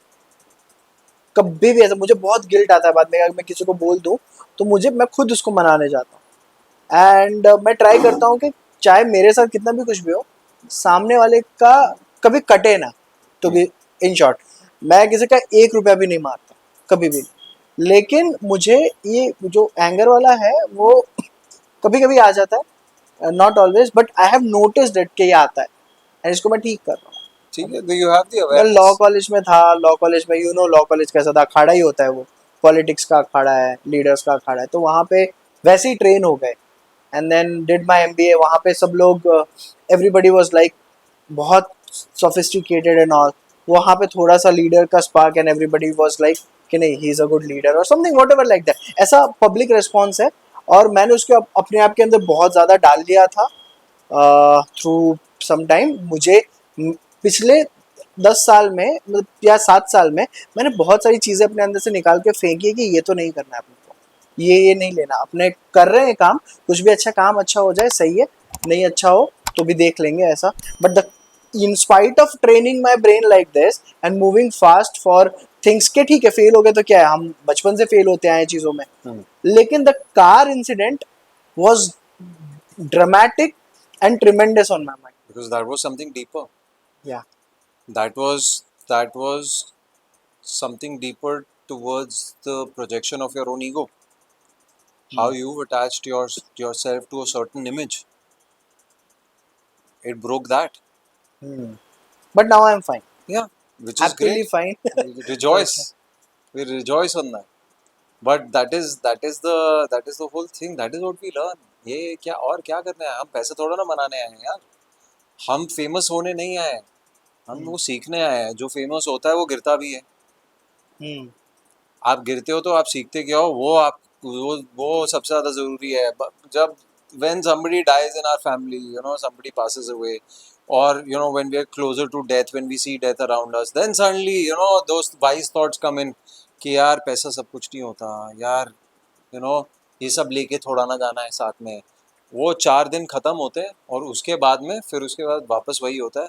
कभी भी. ऐसा मुझे बहुत गिल्ट आता है बाद में, अगर मैं किसी को बोल दूं तो मैं खुद उसको मनाने जाता हूँ. एंड मैं ट्राई करता हूँ कि चाहे मेरे साथ कितना भी कुछ भी हो, सामने वाले का कभी कटे ना. तो भी इन शॉर्ट, मैं किसी का 1 रुपया भी नहीं मारता कभी भी. लेकिन मुझे ये जो एंगर वाला है वो कभी कभी आ जाता है, not always, but I have noticed it कि ये आता है एंड इसको मैं ठीक कर रहा हूँ. ठीक है, you have the मैं awareness. लॉ कॉलेज में था, लॉ कॉलेज में लॉ कॉलेज कैसा था, अखाड़ा ही होता है वो, पॉलिटिक्स का अखाड़ा है, लीडर्स का अखाड़ा है, तो वहाँ पे वैसे ही ट्रेन हो गए. And then did my MBA. वहाँ पे सब लोग, एवरीबडी वाज लाइक बहुत sophisticated and all. वहाँ पे थोड़ा सा लीडर का spark and everybody was like कि नहीं he is a good leader और समथिंग व्हाटएवर लाइक दैट, ऐसा पब्लिक रिस्पॉन्स है। और मैंने उसको अपने आप के अंदर बहुत ज़्यादा डाल लिया था थ्रू सम टाइम। मुझे पिछले 10 साल में मतलब या 7 साल में मैंने बहुत सारी चीज़ें अपने अंदर से निकाल के फेंकी है कि ये तो नहीं करना है अपने को, ये नहीं लेना। अपने कर रहे हैं काम, कुछ भी अच्छा काम अच्छा हो जाए सही है, नहीं अच्छा हो तो भी देख लेंगे ऐसा। But the in spite of training my brain like this and moving fast for things के, ठीक है फेल हो गए तो क्या है, हम बचपन से फेल होते आए चीज़ों में। लेकिन the car incident was dramatic and tremendous on my mind. Because that was something deeper. Yeah. That was something deeper towards the projection of your own ego. How you've attached yourself to a certain image. It broke that. But now I'm fine. Yeah, which is Happily great. fine. We rejoice. We rejoice on that. But that is the whole thing. That is what we learn. ये क्या और क्या करना है, हम पैसे थोड़ा ना बनाने आए हैं यार, हम फेमस होने नहीं आए हैं, हम वो सीखने आए हैं। जो फेमस होता है वो गिरता भी है। आप गिरते हो तो आप सीखते क्या हो, वो सबसे ज़्यादा ज़रूरी है। जब when somebody dies in our family, somebody passes away, or when we are closer to death, when we see death around us, then suddenly those wise thoughts come in कि यार पैसा सब कुछ नहीं होता यार, ये सब लेके थोड़ा ना जाना है साथ में। वो 4 दिन ख़त्म होते हैं और उसके बाद वापस वही होता है,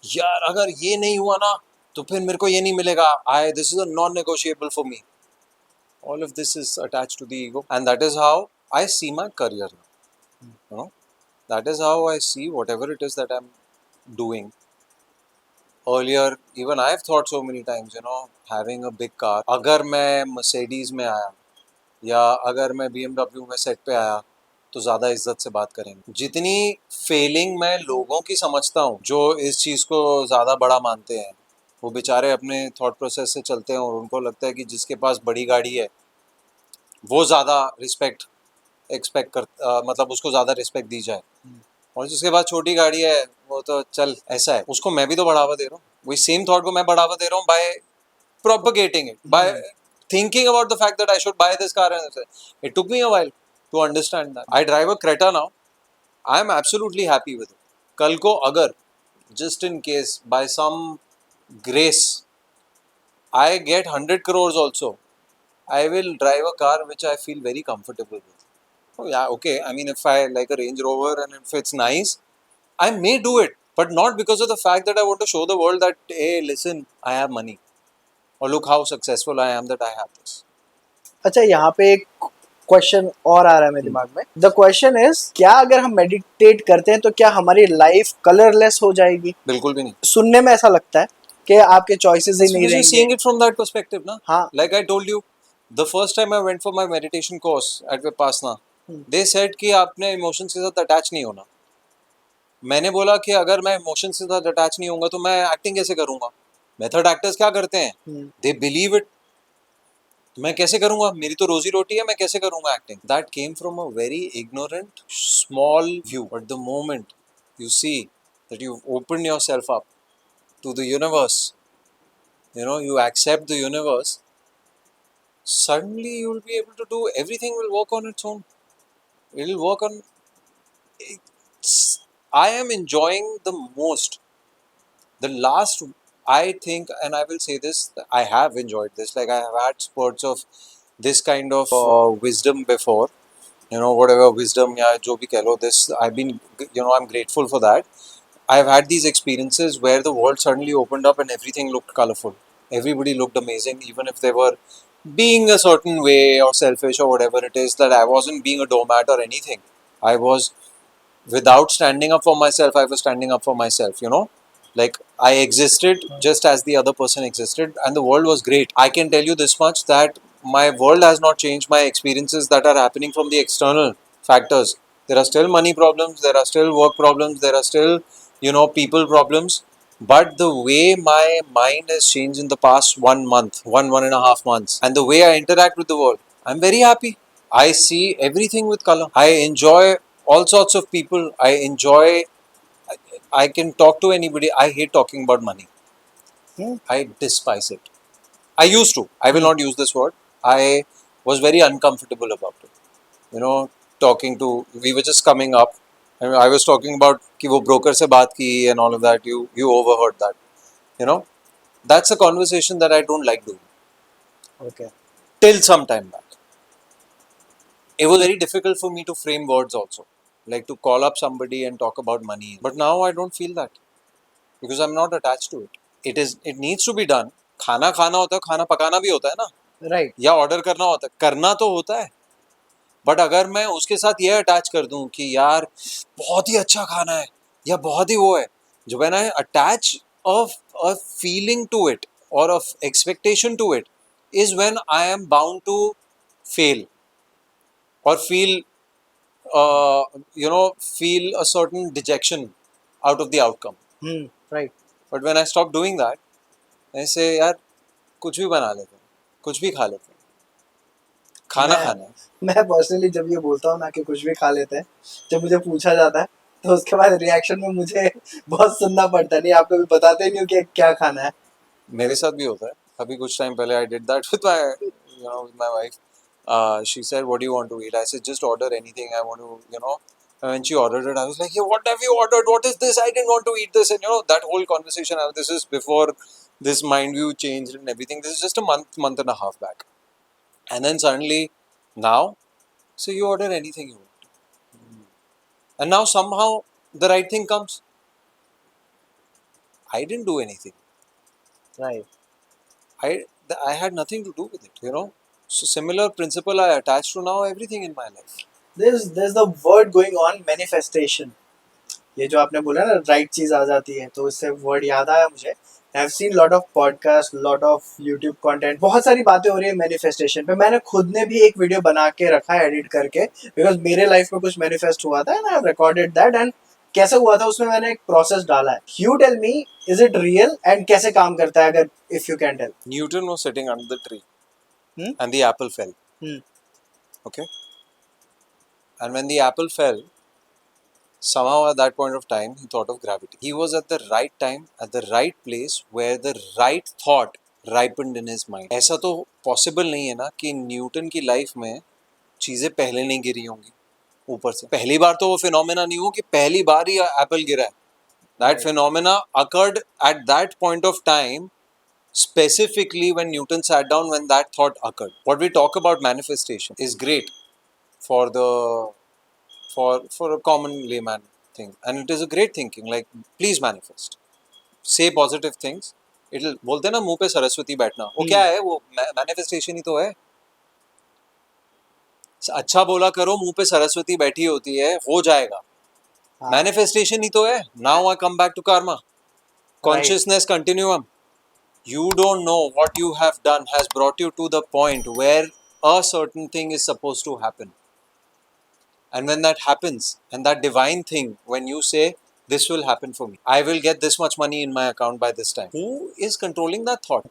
यार अगर ये नहीं हुआ ना तो फिर मेरे को ये नहीं मिलेगा, this is a non negotiable for me. All of this is attached to the ego, and that is how I see my career now. That is how I see whatever it is that I'm doing. Earlier even I've thought so many times, having a big car, अगर मैं Mercedes में आया या अगर मैं BMW में set पे आया तो ज़्यादा इज्जत से बात करेंगे। जितनी फेलिंग मैं लोगों की समझता हूँ जो इस चीज़ को ज़्यादा बड़ा मानते हैं, वो बेचारे अपने थॉट प्रोसेस से चलते हैं और उनको लगता है कि जिसके पास बड़ी गाड़ी है वो ज़्यादा रिस्पेक्ट एक्सपेक्ट मतलब उसको ज़्यादा रिस्पेक्ट दी जाए, और जिसके पास छोटी गाड़ी है वो तो चल ऐसा है। उसको मैं भी तो बढ़ावा दे रहा हूँ, वही सेम थॉट को मैं बढ़ावा दे रहा हूँ by propagating it, by thinking about the fact that I should buy this car. And it took me a while to understand that. I drive a Creta now. I am absolutely happy with it. कल को अगर just in case by some grace I get 100 crores also, I will drive a car which I feel very comfortable with. Oh yeah, okay. I mean, if I like a Range Rover and if it's nice, I may do it, but not because of the fact that I want to show the world that, hey, listen, I have money, or look how successful I am that I have this. अच्छा, यहाँ पे एक question और आ रहा है मेरे दिमाग में। द क्वेश्चन इज, क्या अगर हम मेडिटेट करते हैं तो क्या हमारी लाइफ कलरलेस हो जाएगी? बिल्कुल भी नहीं। सुनने में ऐसा लगता है कि आपके चॉइसेस ही नहीं रहेंगे। Seeing it from that perspective, ना? हाँ। Like I told you, the first time I went for my meditation course at Vipassana, they said कि आपने इमोशंस के साथ अटैच नहीं होना। मैंने बोला कि अगर मैं इमोशंस के साथ अटैच नहीं होऊंगा तो मैं एक्टिंग कैसे करूंगा? मेथड एक्टर्स क्या करते हैं? They believe it. मैं कैसे करूंगा? मेरी तो रोजी रोटी है, मैं कैसे करूंगा acting? That came from a very ignorant small view, but the moment you see that you open yourself up to the universe, you accept the universe, suddenly you will be able to do everything, will work on its own. It will work on it's, I am enjoying the most the last, I think, and I will say this, I have enjoyed this, like I have had spurts of this kind of wisdom before, whatever wisdom, yeah, jo bhi keh lo, this I've been, I'm grateful for that. I've had these experiences where the world suddenly opened up and everything looked colorful. Everybody looked amazing, even if they were being a certain way or selfish or whatever it is, that I wasn't being a doormat or anything. I was, without standing up for myself, I was standing up for myself, Like, I existed just as the other person existed, and the world was great. I can tell you this much, that my world has not changed. My experiences that are happening from the external factors, there are still money problems, there are still work problems, there are still people problems, but the way my mind has changed in the past 1 month, 1.5 months, and the way I interact with the world, I'm very happy. I see everything with color. I enjoy all sorts of people. I enjoy I can talk to anybody. I hate talking about money. Hmm. I despise it. I used to. I will Hmm. not use this word. I was very uncomfortable about it. You know, talking to. We were just coming up, and I was talking about कि वो broker से बात की and all of that. You overheard that. You know, that's a conversation that I don't like doing. Okay. Till some time back, it was very difficult for me to frame words also, like to call up somebody and talk about money. But now I don't feel that because I'm not attached to it. It needs to be done. खाना खाना होता है, खाना पकाना भी होता है ना, Right. या ऑर्डर करना होता है, करना तो होता है. बट अगर मैं उसके साथ ये अटैच कर दूं कि यार बहुत ही अच्छा खाना है या बहुत ही वो है, जो when I attach a feeling to it और a expectation to it is when I am bound to fail or feel a certain dejection out of the outcome. Hmm. Right. But when I stop doing that, I say यार कुछ भी बना लेते हैं, कुछ भी खा लेते हैं, खाना मैं खाना है. मैं पर्सनली जब ये बोलता हूँ ना कि कुछ भी खा लेते हैं, जब मुझे पूछा जाता है तो उसके बाद रिएक्शन में मुझे बहुत सुनना पड़ता है. नहीं, आप कभी बताते ही नहीं हो कि क्या खाना है. मेरे साथ भी होता है. अभी कुछ टाइम पहले I did that with my wife. She said, "What do you want to eat?" I said, "Just order anything. I want to. And when she ordered it, I was like, "Yeah, what have you ordered? What is this? I didn't want to eat this." And that whole conversation. This is before this mind view changed and everything. This is just a month and a half back. And then suddenly, now, so you order anything you want. And now somehow the right thing comes. I didn't do anything. Right. I had nothing to do with it. So similar principle I attach to now everything in my life. There's the word going on, manifestation. ये जो आपने बोला ना, right चीज आ जाती है, तो इससे वर्ड याद आया मुझे. I have seen lot of podcast, lot of YouTube content, बहुत सारी बातें हो रही है मैनिफेस्टेशन पे. मैंने खुद ने भी एक वीडियो बना के रखा है एडिट करके, बिकॉज मेरे लाइफ में कुछ मैनिफेस्ट हुआ था and I have recorded that. And कैसे हुआ था उसमें मैंने एक प्रोसेस डाला है. You tell me, is it real and कैसे काम करता है, अगर if you can tell. Newton was sitting under the tree Hmm? and the apple fell. Hmm. Okay. And when the apple fell, somehow at that point of time he thought of gravity. He was at the right time, at the right place where the right thought ripened in his mind. ऐसा तो possible नहीं है ना कि Newton की life में चीजें पहले नहीं गिरी होंगी ऊपर से. पहली बार तो वो फिनोमेना नहीं हो कि पहली बार ही एप्पल गिरा है. That Right. phenomena occurred at that point of time, specifically when Newton sat down, when that thought occurred. What we talk about manifestation is great for the for a common layman thing, and it is a great thinking. Like, please manifest, say positive things. It'll बोलते हैं ना मुंह पे सरस्वती बैठना, वो क्या है, वो मैनिफेस्टेशन ही तो है. अच्छा बोला करो, मुंह पे सरस्वती बैठी होती है, हो जाएगा. हाँ. मैनिफेस्टेशन ही तो है. Now I come back to karma, consciousness continuum. You don't know what you have done has brought you to the point where a certain thing is supposed to happen. And when that happens, and that divine thing, when you say, this will happen for me, I will get this much money in my account by this time, who is controlling that thought?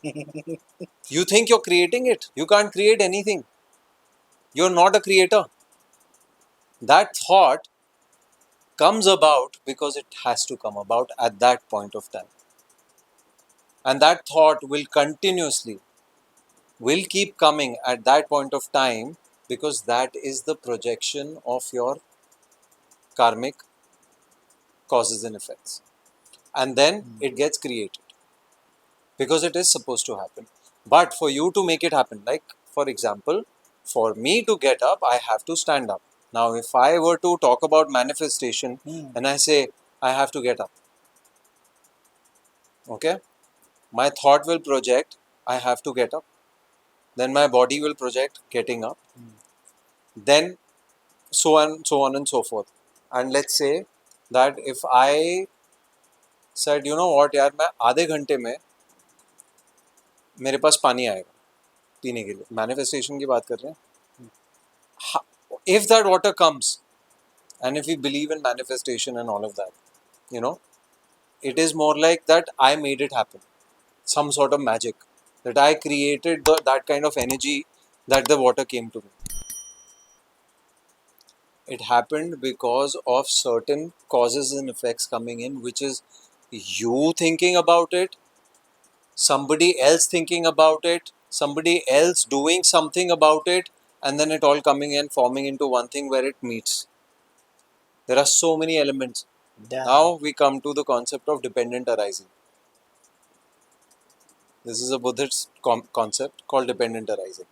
You think you're creating it. You can't create anything. You're not a creator. That thought comes about because it has to come about at that point of time. And that thought will keep coming at that point of time, because that is the projection of your karmic causes and effects. And then it gets created because it is supposed to happen. But for you to make it happen, like for example, for me to get up, I have to stand up. Now, if I were to talk about manifestation and I say, I have to get up, okay, my thought will project, I have to get up. Then my body will project getting up. Then so on and so forth. And let's say that if I said, you know what यार, मैं आधे घंटे में मेरे पास पानी आएगा पीने के लिए, मैनिफेस्टेशन की बात कर रहे हैं. If that water comes, and if we believe in manifestation and all of that, it is more like that I made it happen, some sort of magic, that I created that kind of energy that the water came to me. It happened because of certain causes and effects coming in, which is you thinking about it, somebody else thinking about it, somebody else doing something about it, and then it all coming and forming into one thing where it meets. There are so many elements. Damn. Now we come to the concept of dependent arising. This is a Buddhist concept called dependent arising.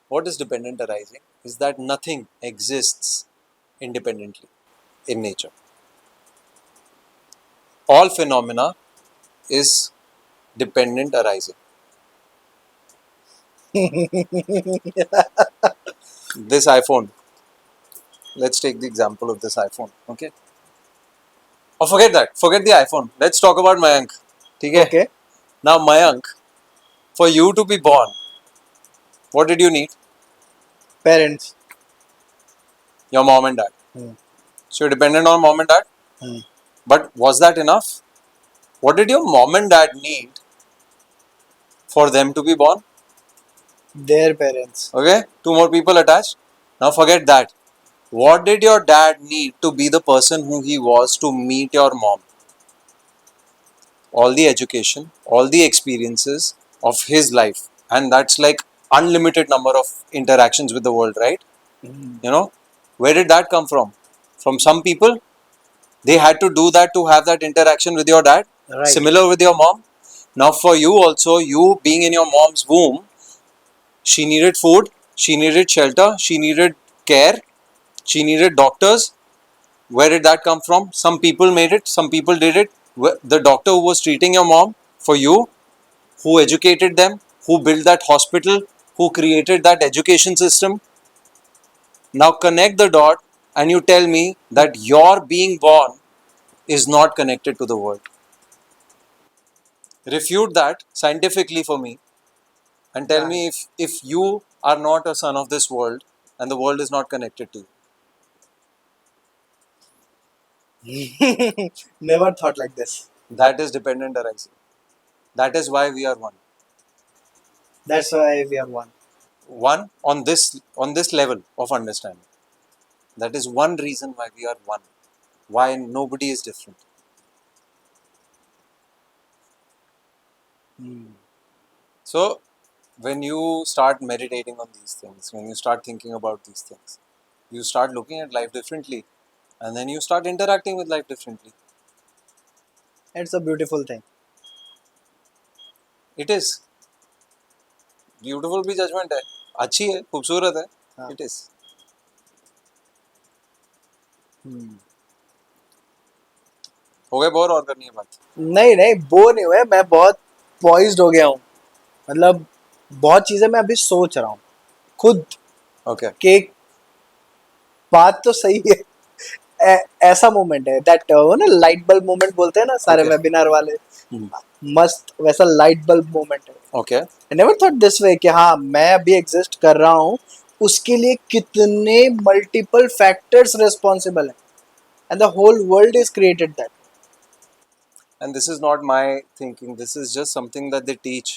What is dependent arising? Is that nothing exists independently in nature. All phenomena is dependent arising. This iPhone, let's take the example of this iPhone, okay? Or forget that, forget the iPhone. Let's talk about Mayank. Okay? Okay. Now, Mayank, for you to be born, what did you need? Parents. Your mom and dad. Hmm. So you're dependent on mom and dad. Hmm. But was that enough? What did your mom and dad need for them to be born? Their parents. Okay, two more people attached. Now forget that. What did your dad need to be the person who he was to meet your mom? All the education, all the experiences of his life, and that's like unlimited number of interactions with the world, right? Hmm. You know, where did that come from? From some people, they had to do that to have that interaction with your dad. Right. Similar with your mom. Now for you also, you being in your mom's womb, she needed food, she needed shelter, she needed care, she needed doctors. Where did that come from? Some people made it, some people did it. The doctor who was treating your mom for you, who educated them, who built that hospital, who created that education system. Now connect the dot and you tell me that your being born is not connected to the world. Refute that scientifically for me and tell me if you are not a son of this world and the world is not connected to you. Never thought like this. That is dependent arising. That is why we are one. That's why we are one. One on this level of understanding. That is one reason why we are one. Why nobody is different. Hmm. So when you start meditating on these things, when you start thinking about these things, you start looking at life differently, and then you start interacting with life differently. It's a beautiful thing. It is beautiful भी judgement है, अच्छी है, खूबसूरत है. हाँ. It is. हो गए bore और करनी है बात. नहीं नहीं, बोर नहीं हुए. मैं बहुत पॉइज्ड हो गया हूँ. मतलब बहुत चीजें मैं अभी सोच रहा हूँ खुद ओके. कि बात तो सही है. ऐसा मोमेंट है दैट वो ना लाइट बल्ब मोमेंट बोलते हैं ना सारे Okay. वेबिनार वाले. मस्त वैसा लाइट बल्ब मोमेंट है. Okay. I never thought this way कि हाँ मैं अभी एग्जिस्ट कर रहा हूँ, उसके लिए कितने मल्टीपल फैक्टर्स रिस्पॉन्सिबल है and the whole world is created that. And this is not my thinking. This is just something that they teach.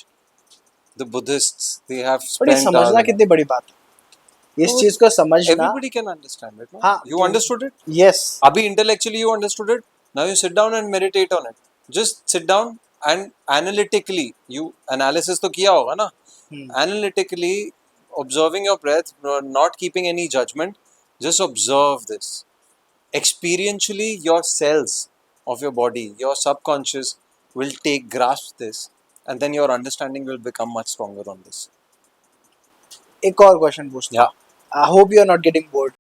The Buddhists, they have but ये spent. समझना कितनी बड़ी बात है, इस तो चीज को समझना. Everybody can understand it. No? हाँ, You understood it. Yes. Abhi intellectually you understood it. Now you sit down and meditate on it. Just sit down and analytically, you analysis तो किया होगा ना. Analytically observing your breath, not keeping any judgment, just observe this. Experientially, your cells of your body, your subconscious will take grasp this, and then your understanding will become much stronger on this. एक और question पूछता हूँ. I hope you are not getting bored.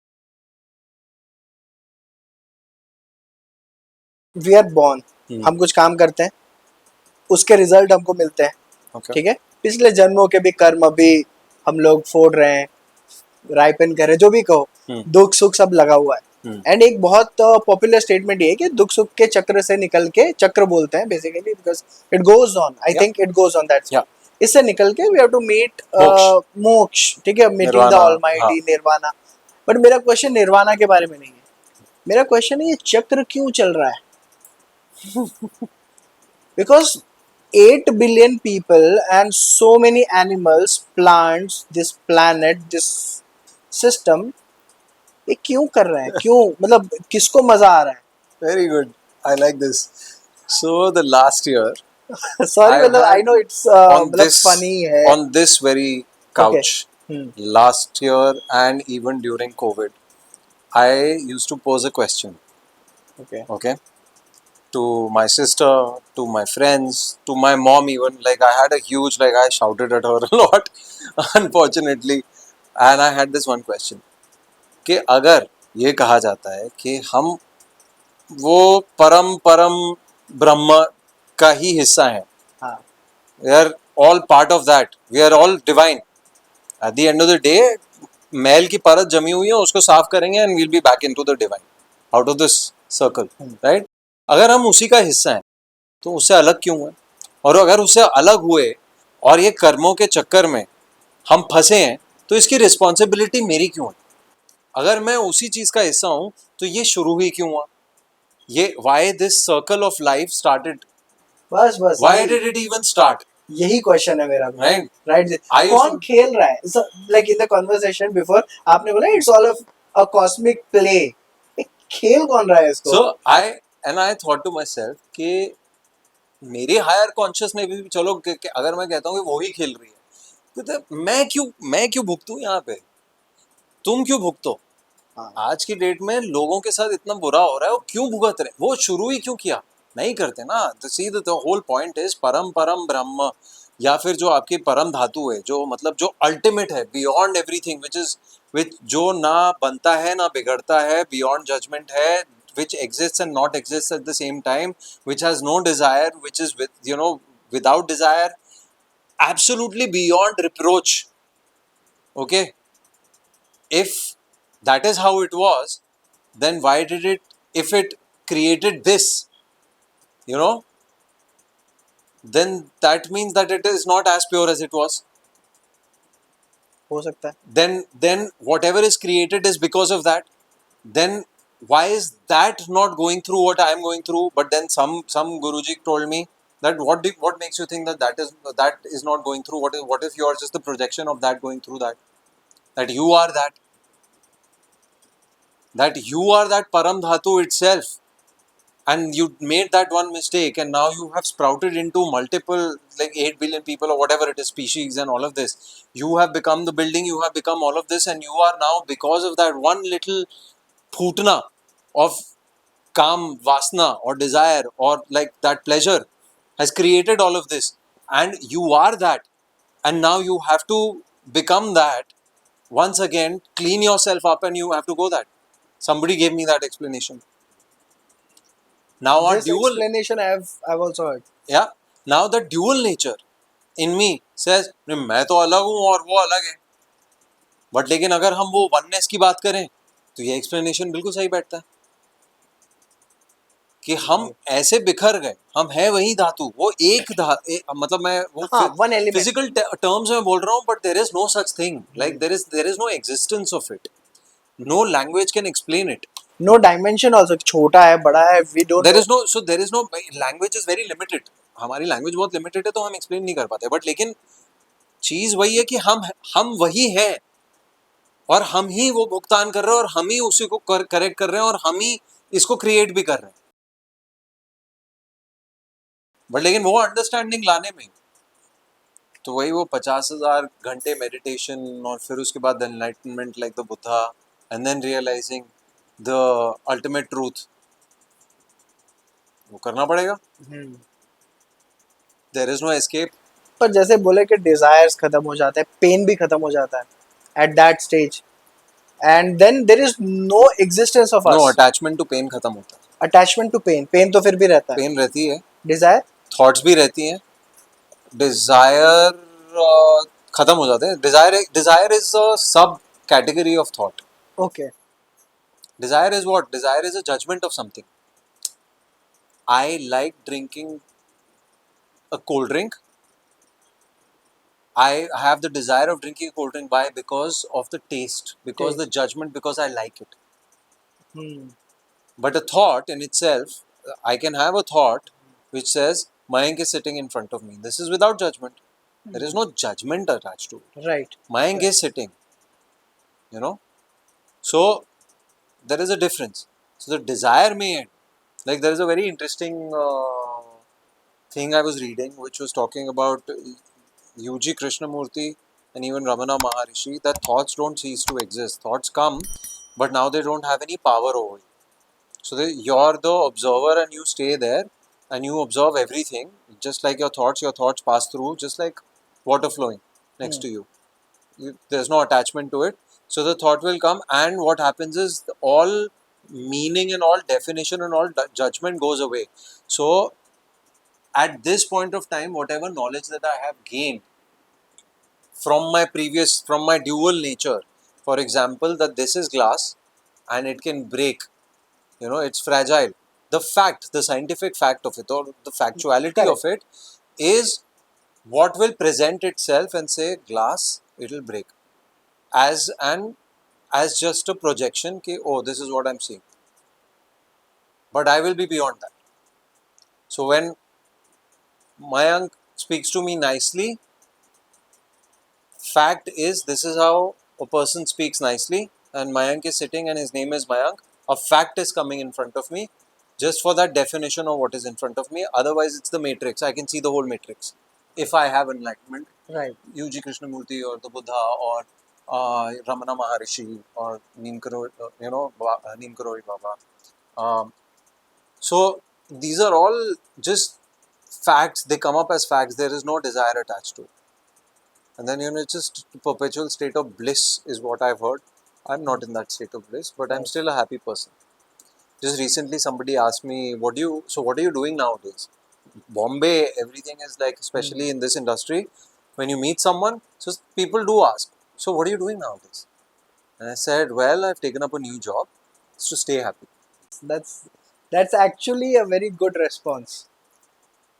We are born, हम कुछ काम करते हैं, उसके रिजल्ट हमको मिलते हैं. Okay. ठीक है. पिछले जन्मों के भी कर्म अभी हम लोग फोड़ रहे हैं, राइपन कर रहे हैं, जो भी कहो. दुख सुख सब लगा हुआ है. एंड एक बहुत पॉपुलर स्टेटमेंट ये है कि दुख सुख के चक्र से निकल के, चक्र बोलते हैं basically because it goes on. I think it goes on that. इससे निकल के वी हैव टू मीट मोक्ष. ठीक है, meeting the almighty, nirvana. But मेरा क्वेश्चन निर्वाणा के बारे में नहीं है. मेरा क्वेश्चन है ये चक्र क्यों चल रहा है? Because 8 billion people and so many animals, plants, this planet, this system ये क्यों कर रहे हैं, क्यों, मतलब किसको मजा आ रहा Very good. I like this. So the last year, है? सॉरी, I've मतलब आई had नो इट्स on मतलब this फनी है. on this very okay. couch last year and even during COVID, I used to pose a question. Okay. Okay, to my sister, to my friends, to my mom even. Like I had a huge, like I shouted at her a lot, unfortunately. And I had this one question कि अगर ये कहा जाता है कि हम वो परम परम ब्रह्म का ही हिस्सा हैं, हाँ. we are all part of that, we are all divine. At the end of the day, मैल की परत जमी हुई है, उसको साफ करेंगे and we'll be back into the divine, out of this circle, right? अगर हम उसी का हिस्सा हैं तो उससे अलग क्यों हुए? और अगर उससे अलग हुए और ये कर्मों के चक्कर में हम फंसे हैं तो इसकी रिस्पॉन्सिबिलिटी मेरी क्यों है? अगर मैं उसी चीज का हिस्सा हूं तो ये शुरू ही क्यों हुआ? ये why this circle of life started? बस बस why did it even start? यही क्वेश्चन है मेरा भी. Right, right. I used कौन to- खेल रहा है? Like in the conversation before आपने बोला it's all a cosmic play. खेल कौन रहा है इसको? So I thought to myself कि मेरे हायर कॉन्शियस ने भी चलो कि अगर मैं कहता हूँ कि वो ही खेल रही है तो मैं क्यों भुगतूं यहाँ पे? तुम क्यों भुगतो? हाँ. आज की डेट में लोगों के साथ इतना बुरा हो रहा है, वो क्यों भुगत रहे? वो शुरू ही क्यों किया? नहीं करते ना. See the whole point is param param ब्रह्म, या फिर जो आपकी परम धातु है, जो मतलब जो अल्टीमेट है, बियॉन्ड एवरीथिंग, विच जो ना बनता है ना बिगड़ता है, बियॉन्ड जजमेंट है, which exists and not exists at the same time, which has no desire, which is without desire, absolutely beyond reproach. Okay, if that is how it was, then why did it, if it created this, you know, then that means that it is not as pure as it was. हो सकता है. Then whatever is created is because of that. Then why is that not going through what I am going through? But then some guruji told me that what makes you think that is not going through? What if you are just the projection of that going through that? That you are that param dhatu itself, and you made that one mistake, and now you have sprouted into multiple, like 8 billion people or whatever it is, species and all of this. You have become the building, you have become all of this, and you are now, because of that one little phutna of काम वासना or desire or like that pleasure has created all of this, and you are that, and now you have to become that once again, clean yourself up, and you have to go that. Somebody gave me that explanation. Now our This dual, explanation I've also heard. yeah, now the dual nature in me says मैं तो अलग हूँ और वो अलग है, but लेकिन अगर हम वो वननेस की बात करें तो ये एक्सप्लेनेशन बिल्कुल सही बैठता है कि हम ऐसे बिखर गए, हम है वही धातु, वो मतलब मैं वो हाँ, one element. फिजिकल टर्म्स में बोल रहा हूँ, but there is no such thing, like there is no existence of it, no language can explain it. No dimension also. छोटा है, बड़ा है, we don't there know. Is no, so there is no, language is very limited, हमारी language बहुत limited है तो हम explain नहीं कर पाते, बट लेकिन चीज वही है कि हम वही है, और हम ही वो भुगतान कर रहे हैं, और हम ही उसी को करेक्ट कर रहे हैं, और हम ही इसको क्रिएट भी कर रहे हैं. बट लेकिन वो अंडरस्टैंडिंग लाने में तो वही वो 50,000 घंटे मेडिटेशन, और फिर उसके बाद enlightenment like the Buddha, and then realising the ultimate truth, वो करना पड़ेगा. There is no escape. पर जैसे बोले कि डिजायर्स खत्म हो जाते हैं, पेन भी खत्म हो जाता है at that stage, and then there is no existence of no us. Attachment to pain खत्म होता है. अटैचमेंट टू पेन, पेन तो फिर भी रहता है. पेन रहती है, डिजायर, थॉट्स भी रहती हैं, डिजायर खत्म हो जाते हैं. डिजायर इज अ सब category of thought. Okay. Desire is what? Desire is a judgment of something. I like drinking a cold drink. I have the desire of drinking a cold drink. Why? Because of the taste, because the judgment, because I like it. But a thought in itself, I can have a thought which says, Mayank is sitting in front of me. This is without judgment. There is no judgment attached to it. Right. Mayank is sitting, you know. So there is a difference. So the desire may end. Like there is a very interesting thing I was reading, which was talking about UG Krishnamurti and even Ramana Maharishi, that thoughts don't cease to exist. Thoughts come, but now they don't have any power over you. So you're the observer and you stay there and you observe everything, just like your thoughts pass through, just like water flowing next to you. There's no attachment to it. So the thought will come, and what happens is all meaning and all definition and all judgment goes away. So at this point of time, whatever knowledge that I have gained from my dual nature, for example, that this is glass and it can break, it's fragile. The scientific fact of it, or the factuality Correct. of it, is what will present itself and say glass, it will break, as just a projection ki, oh, this is what I'm seeing, but I will be beyond that. So when Mayank speaks to me nicely, fact is, this is how a person speaks nicely, and Mayank is sitting and his name is Mayank. A fact is coming in front of me just for that definition of what is in front of me. Otherwise, it's the matrix. I can see the whole matrix if I have enlightenment. Right. UG Krishnamurti or the Buddha or Ramana Maharishi or Neem Karori, Neem Karori Baba. So these are all just facts. They come up as facts. There is no desire attached to it. And then, it's just perpetual state of bliss is what I've heard. I'm not in that state of bliss, but I'm still a happy person. Just recently somebody asked me, what are you doing nowadays? Bombay, everything is like, especially in this industry, when you meet someone, so people do ask, so what are you doing nowadays? And I said, well, I've taken up a new job. It's to stay happy. That's actually a very good response.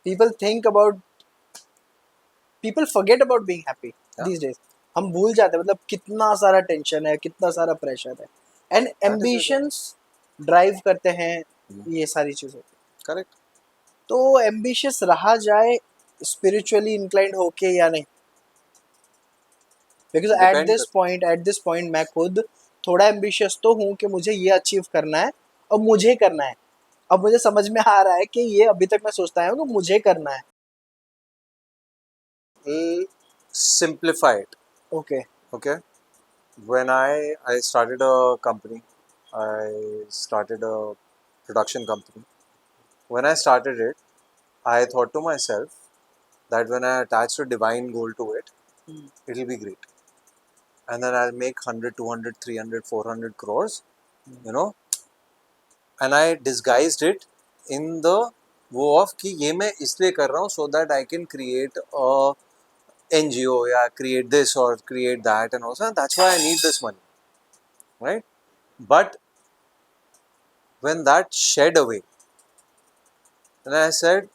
People forget about being happy these days. हम भूल जाते हैं, मतलब कितना सारा tension है, कितना सारा प्रेशर है, एंड एम्बिशंस ड्राइव करते हैं ये सारी चीजें. करेक्ट. तो एम्बिशियस रहा जाए स्पिरिचुअली इंक्लाइंड होके या नहीं? बिकॉज एट दिस पॉइंट मैं खुद थोड़ा एम्बिशियस तो हूँ कि मुझे ये अचीव करना है और मुझे करना है. अब मुझे समझ में आ रहा है कि ये अभी तक मैं सोचता हूँ कि मुझे करना है. Simplify it. Okay. When I started a company, I started a production company. When I started it, I thought to myself that when I attach a divine goal to it, it'll be great. And then I'll make 100, 200, 300, 400 crores, And I disguised it in the वो of कि ये मैं इसलिए कर रहा हूँ so that I can create a NGO, create this or create that, and also that's why I need this money, right? But when that shed away, then I said,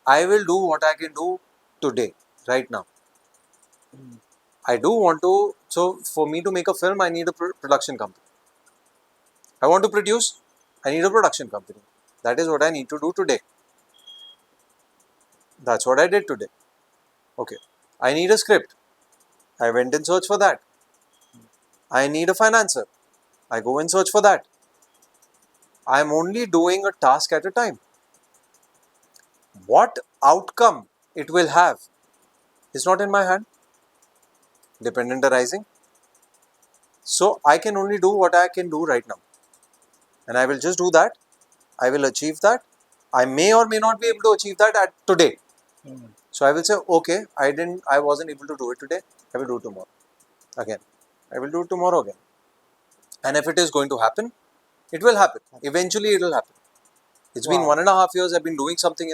I will do what I can do today, right now. I do want to, so for me to make a film, I need a production company. I want to produce, I need a production company. That is what I need to do today. That's what I did today. Okay. I need a script. I went and searched for that. I need a financer. I go and search for that. I'm only doing a task at a time. What outcome it will have is not in my hand. Dependent arising. So I can only do what I can do right now. And I will just do that. I will achieve that. I may or may not be able to achieve that at today. So I will say, okay, I wasn't able to do it today. I will do it tomorrow. Again. I will do it tomorrow again. And if it is going to happen, it will happen. Eventually it will happen. It's been 1.5 years I've been doing something,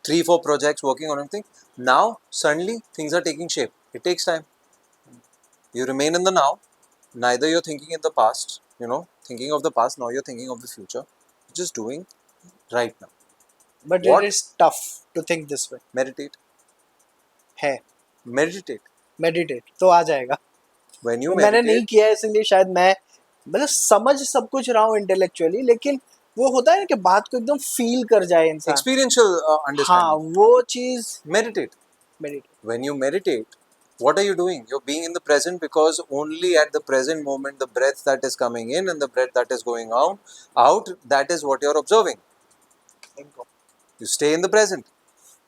3-4 projects, working on anything. Now, suddenly, things are taking shape. It takes time. You remain in the now. Neither you're thinking in the past, thinking of the past, now you're thinking of the future. You're just doing right now. But it is tough to think this way. Meditate. है. Meditate. तो आ जाएगा. When you मैंने नहीं किया है, इसलिए शायद मैं मतलब समझ सब कुछ रहा हूँ इंटेलेक्चुअली, लेकिन वो होता है ना कि बात को एकदम फील कर जाए इंसान. Experiential understanding. हाँ, वो चीज. Meditate. When you meditate, What are you doing? You're being in the present because only at the present moment, the breath that is coming in and the breath that is going out, that is what you're observing. Bingo. You stay in the present.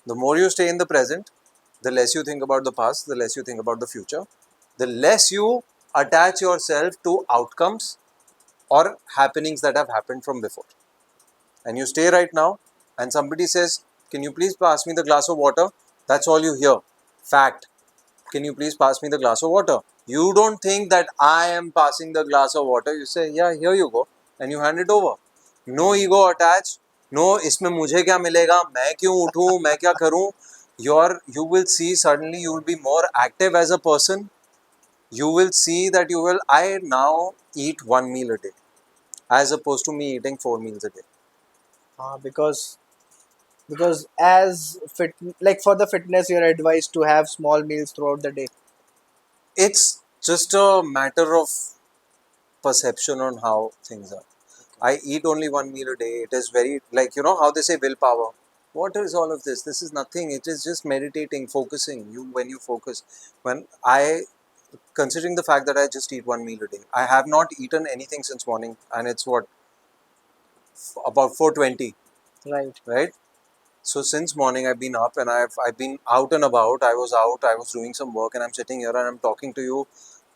The more you stay in the present, the less you think about the past, the less you think about the future, the less you attach yourself to outcomes or happenings that have happened from before. And you stay right now, and somebody says, "Can you please pass me the glass of water?" That's all you hear. Fact. Can you please pass me the glass of water? You don't think that I am passing the glass of water. You say, "Yeah, here you go," and you hand it over. No ego attached. No, इसमें मुझे क्या मिलेगा? मैं क्यों उठूं? मैं क्या करूं? You will see suddenly you will be more active as a person. You will see that you will. I now eat one meal a day, as opposed to me eating 4 meals a day. Because as fit, like for the fitness, you're advised to have small meals throughout the day. It's just a matter of perception on how things are. I eat only one meal a day. It is very, like, how they say willpower. What is all of this? This is nothing. It is just meditating, focusing. When you focus, when I, considering the fact that I just eat one meal a day, I have not eaten anything since morning, and it's what, about 4:20, Right. right? So since morning I've been up and I've been out and about. I was out. I was doing some work, and I'm sitting here and I'm talking to you.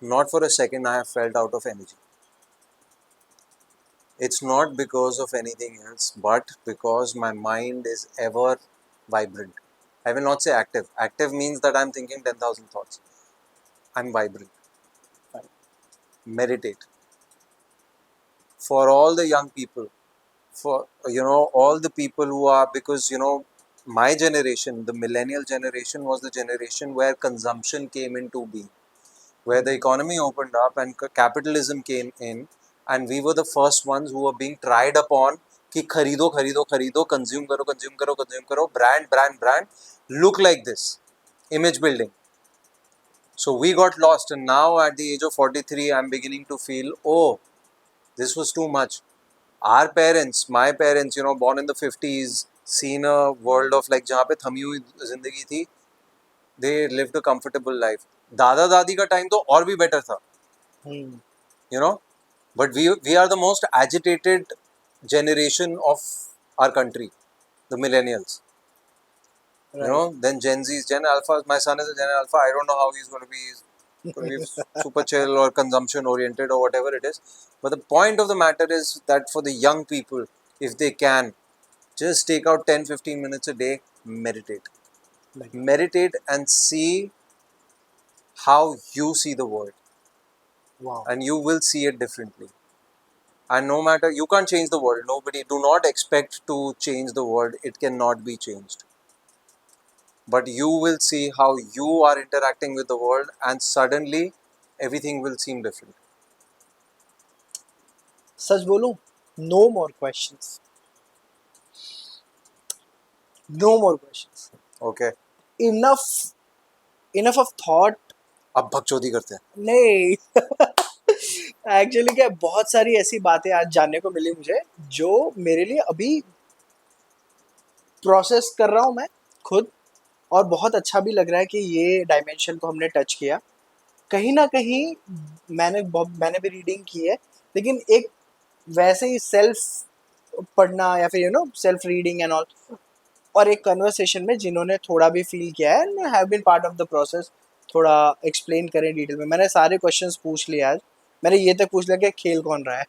Not for a second I have felt out of energy. It's not because of anything else, but because my mind is ever vibrant. I will not say active. Active means that I'm thinking 10,000 thoughts. I'm vibrant. Meditate. For all the young people, for all the people who are, because my generation, the millennial generation, was the generation where consumption came into being, where the economy opened up and capitalism came in, and we were the first ones who were being tried upon कि खरीदो खरीदो खरीदो, consume करो, brand, look like this, image building. So we got lost, and now at the age of 43 I'm beginning to feel, oh, this was too much. Our parents, my parents, born in the 50s, seen a world of like जहाँ पे थमी हुई जिंदगी थी, they lived a comfortable life. दादा दादी का time तो और भी better था, you know, but we are the most agitated generation of our country, the millennials. Right. Then Gen Z, Gen Alpha. My son is a Gen Alpha. I don't know how he's going to be. He's going to be super chill or consumption oriented or whatever it is. But the point of the matter is that for the young people, if they can, just take out 10-15 minutes a day, meditate. Like, Meditate and see how you see the world, wow. and you will see it differently. And no matter, you can't change the world. Nobody, do not expect to change the world. It cannot be changed. But you will see how you are interacting with the world, and suddenly everything will seem different. सच बोलूं, no more questions. No more questions. Okay, Enough of thought. अब बकचोदी करते हैं. नहीं. Actually क्या, बहुत सारी ऐसी बातें आज जानने को मिली मुझे जो मेरे लिए अभी प्रोसेस कर रहा हूँ मैं खुद, और बहुत अच्छा भी लग रहा है कि ये डायमेंशन को हमने टच किया. कहीं ना कहीं मैंने भी रीडिंग की है, लेकिन एक वैसे ही सेल्फ पढ़ना या फिर सेल्फ रीडिंग एंड ऑल, और एक कन्वर्सेशन में जिन्होंने थोड़ा भी फील किया है and have been part of the process, थोड़ा एक्सप्लेन करें डिटेल में. मैंने सारे क्वेश्चंस पूछ लिए आज. मैंने ये तक पूछ लिया कि खेल कौन रहा है.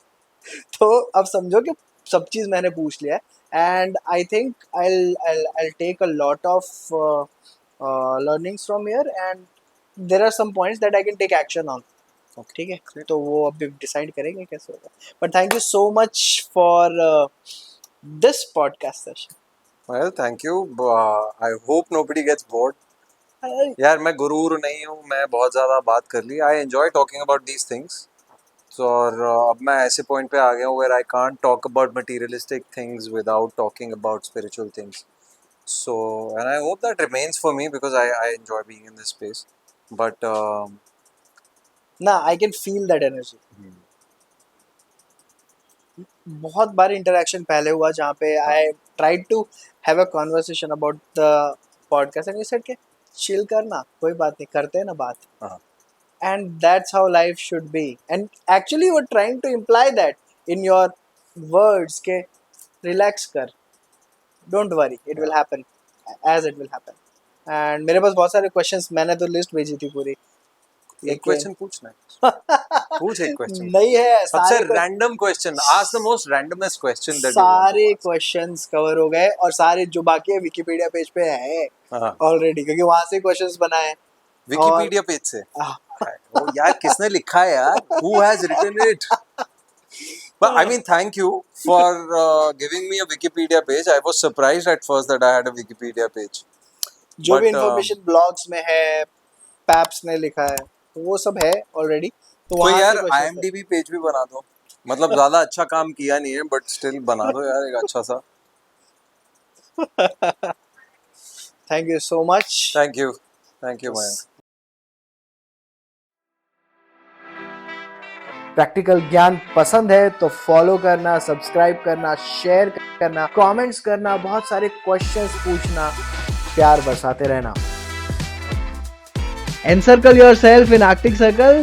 तो अब समझो कि सब चीज़ मैंने पूछ लिया है. And I think I'll take a lot of learnings from here, and there are some points that I can take action on. ठीक है, तो वो अभी डिसाइड करेंगे कैसे होगा. But thank you so much for this podcast session. Well, thank you. I hope nobody gets bored. यार मैं गुरूर नहीं हूँ, मैं बहुत ज़्यादा बात कर ली. I enjoy talking about these things. So और अब मैं ऐसे पॉइंट पे आ गया हूँ where I can't talk about materialistic things without talking about spiritual things. So, and I hope that remains for me because I enjoy being in this space. But ना, I can feel that energy. बहुत बार interaction पहले हुआ जहाँ पे I tried to have a conversation about the podcast and you said के chill करना, कोई बात नहीं, करते हैं ना बात. हाँ. And that's how life should be. And actually you were trying to imply that in your words के relax कर, don't worry, it will happen as it will happen. And मेरे पास बहुत सारे questions, मैंने तो list भेजी थी पूरी. एक क्वेश्चन पूछना है. पूछ एक क्वेश्चन. नहीं है, सबसे सारे random question. Ask the most randomest question that सारे क्वेश्चंस कवर हो गए और सारे जो बाकी है विकिपीडिया पेज पे है ऑलरेडी, क्योंकि वहां से क्वेश्चंस बनाए. विकिपीडिया पेज से. ओ यार, किसने लिखा है यार? Who has written it? But I mean, thank you for giving me a Wikipedia page. I was surprised at first that I had a Wikipedia page. जो But, भी इंफॉर्मेशन ब्लॉग्स में है, पैप्स ने लिखा है, तो वो सब है ऑलरेडी. तो तो वहां से यार questions है. IMDb पेज भी बना दो. मतलब ज्यादा अच्छा काम किया नहीं है, बट स्टिल बना दो यार एक अच्छा सा. Thank you so much. Thank you Mayank. Practical ज्ञान पसंद है तो फॉलो करना, सब्सक्राइब करना, शेयर करना, कमेंट्स करना, बहुत सारे क्वेश्चंस पूछना, प्यार बरसाते रहना. Encircle yourself in acting circle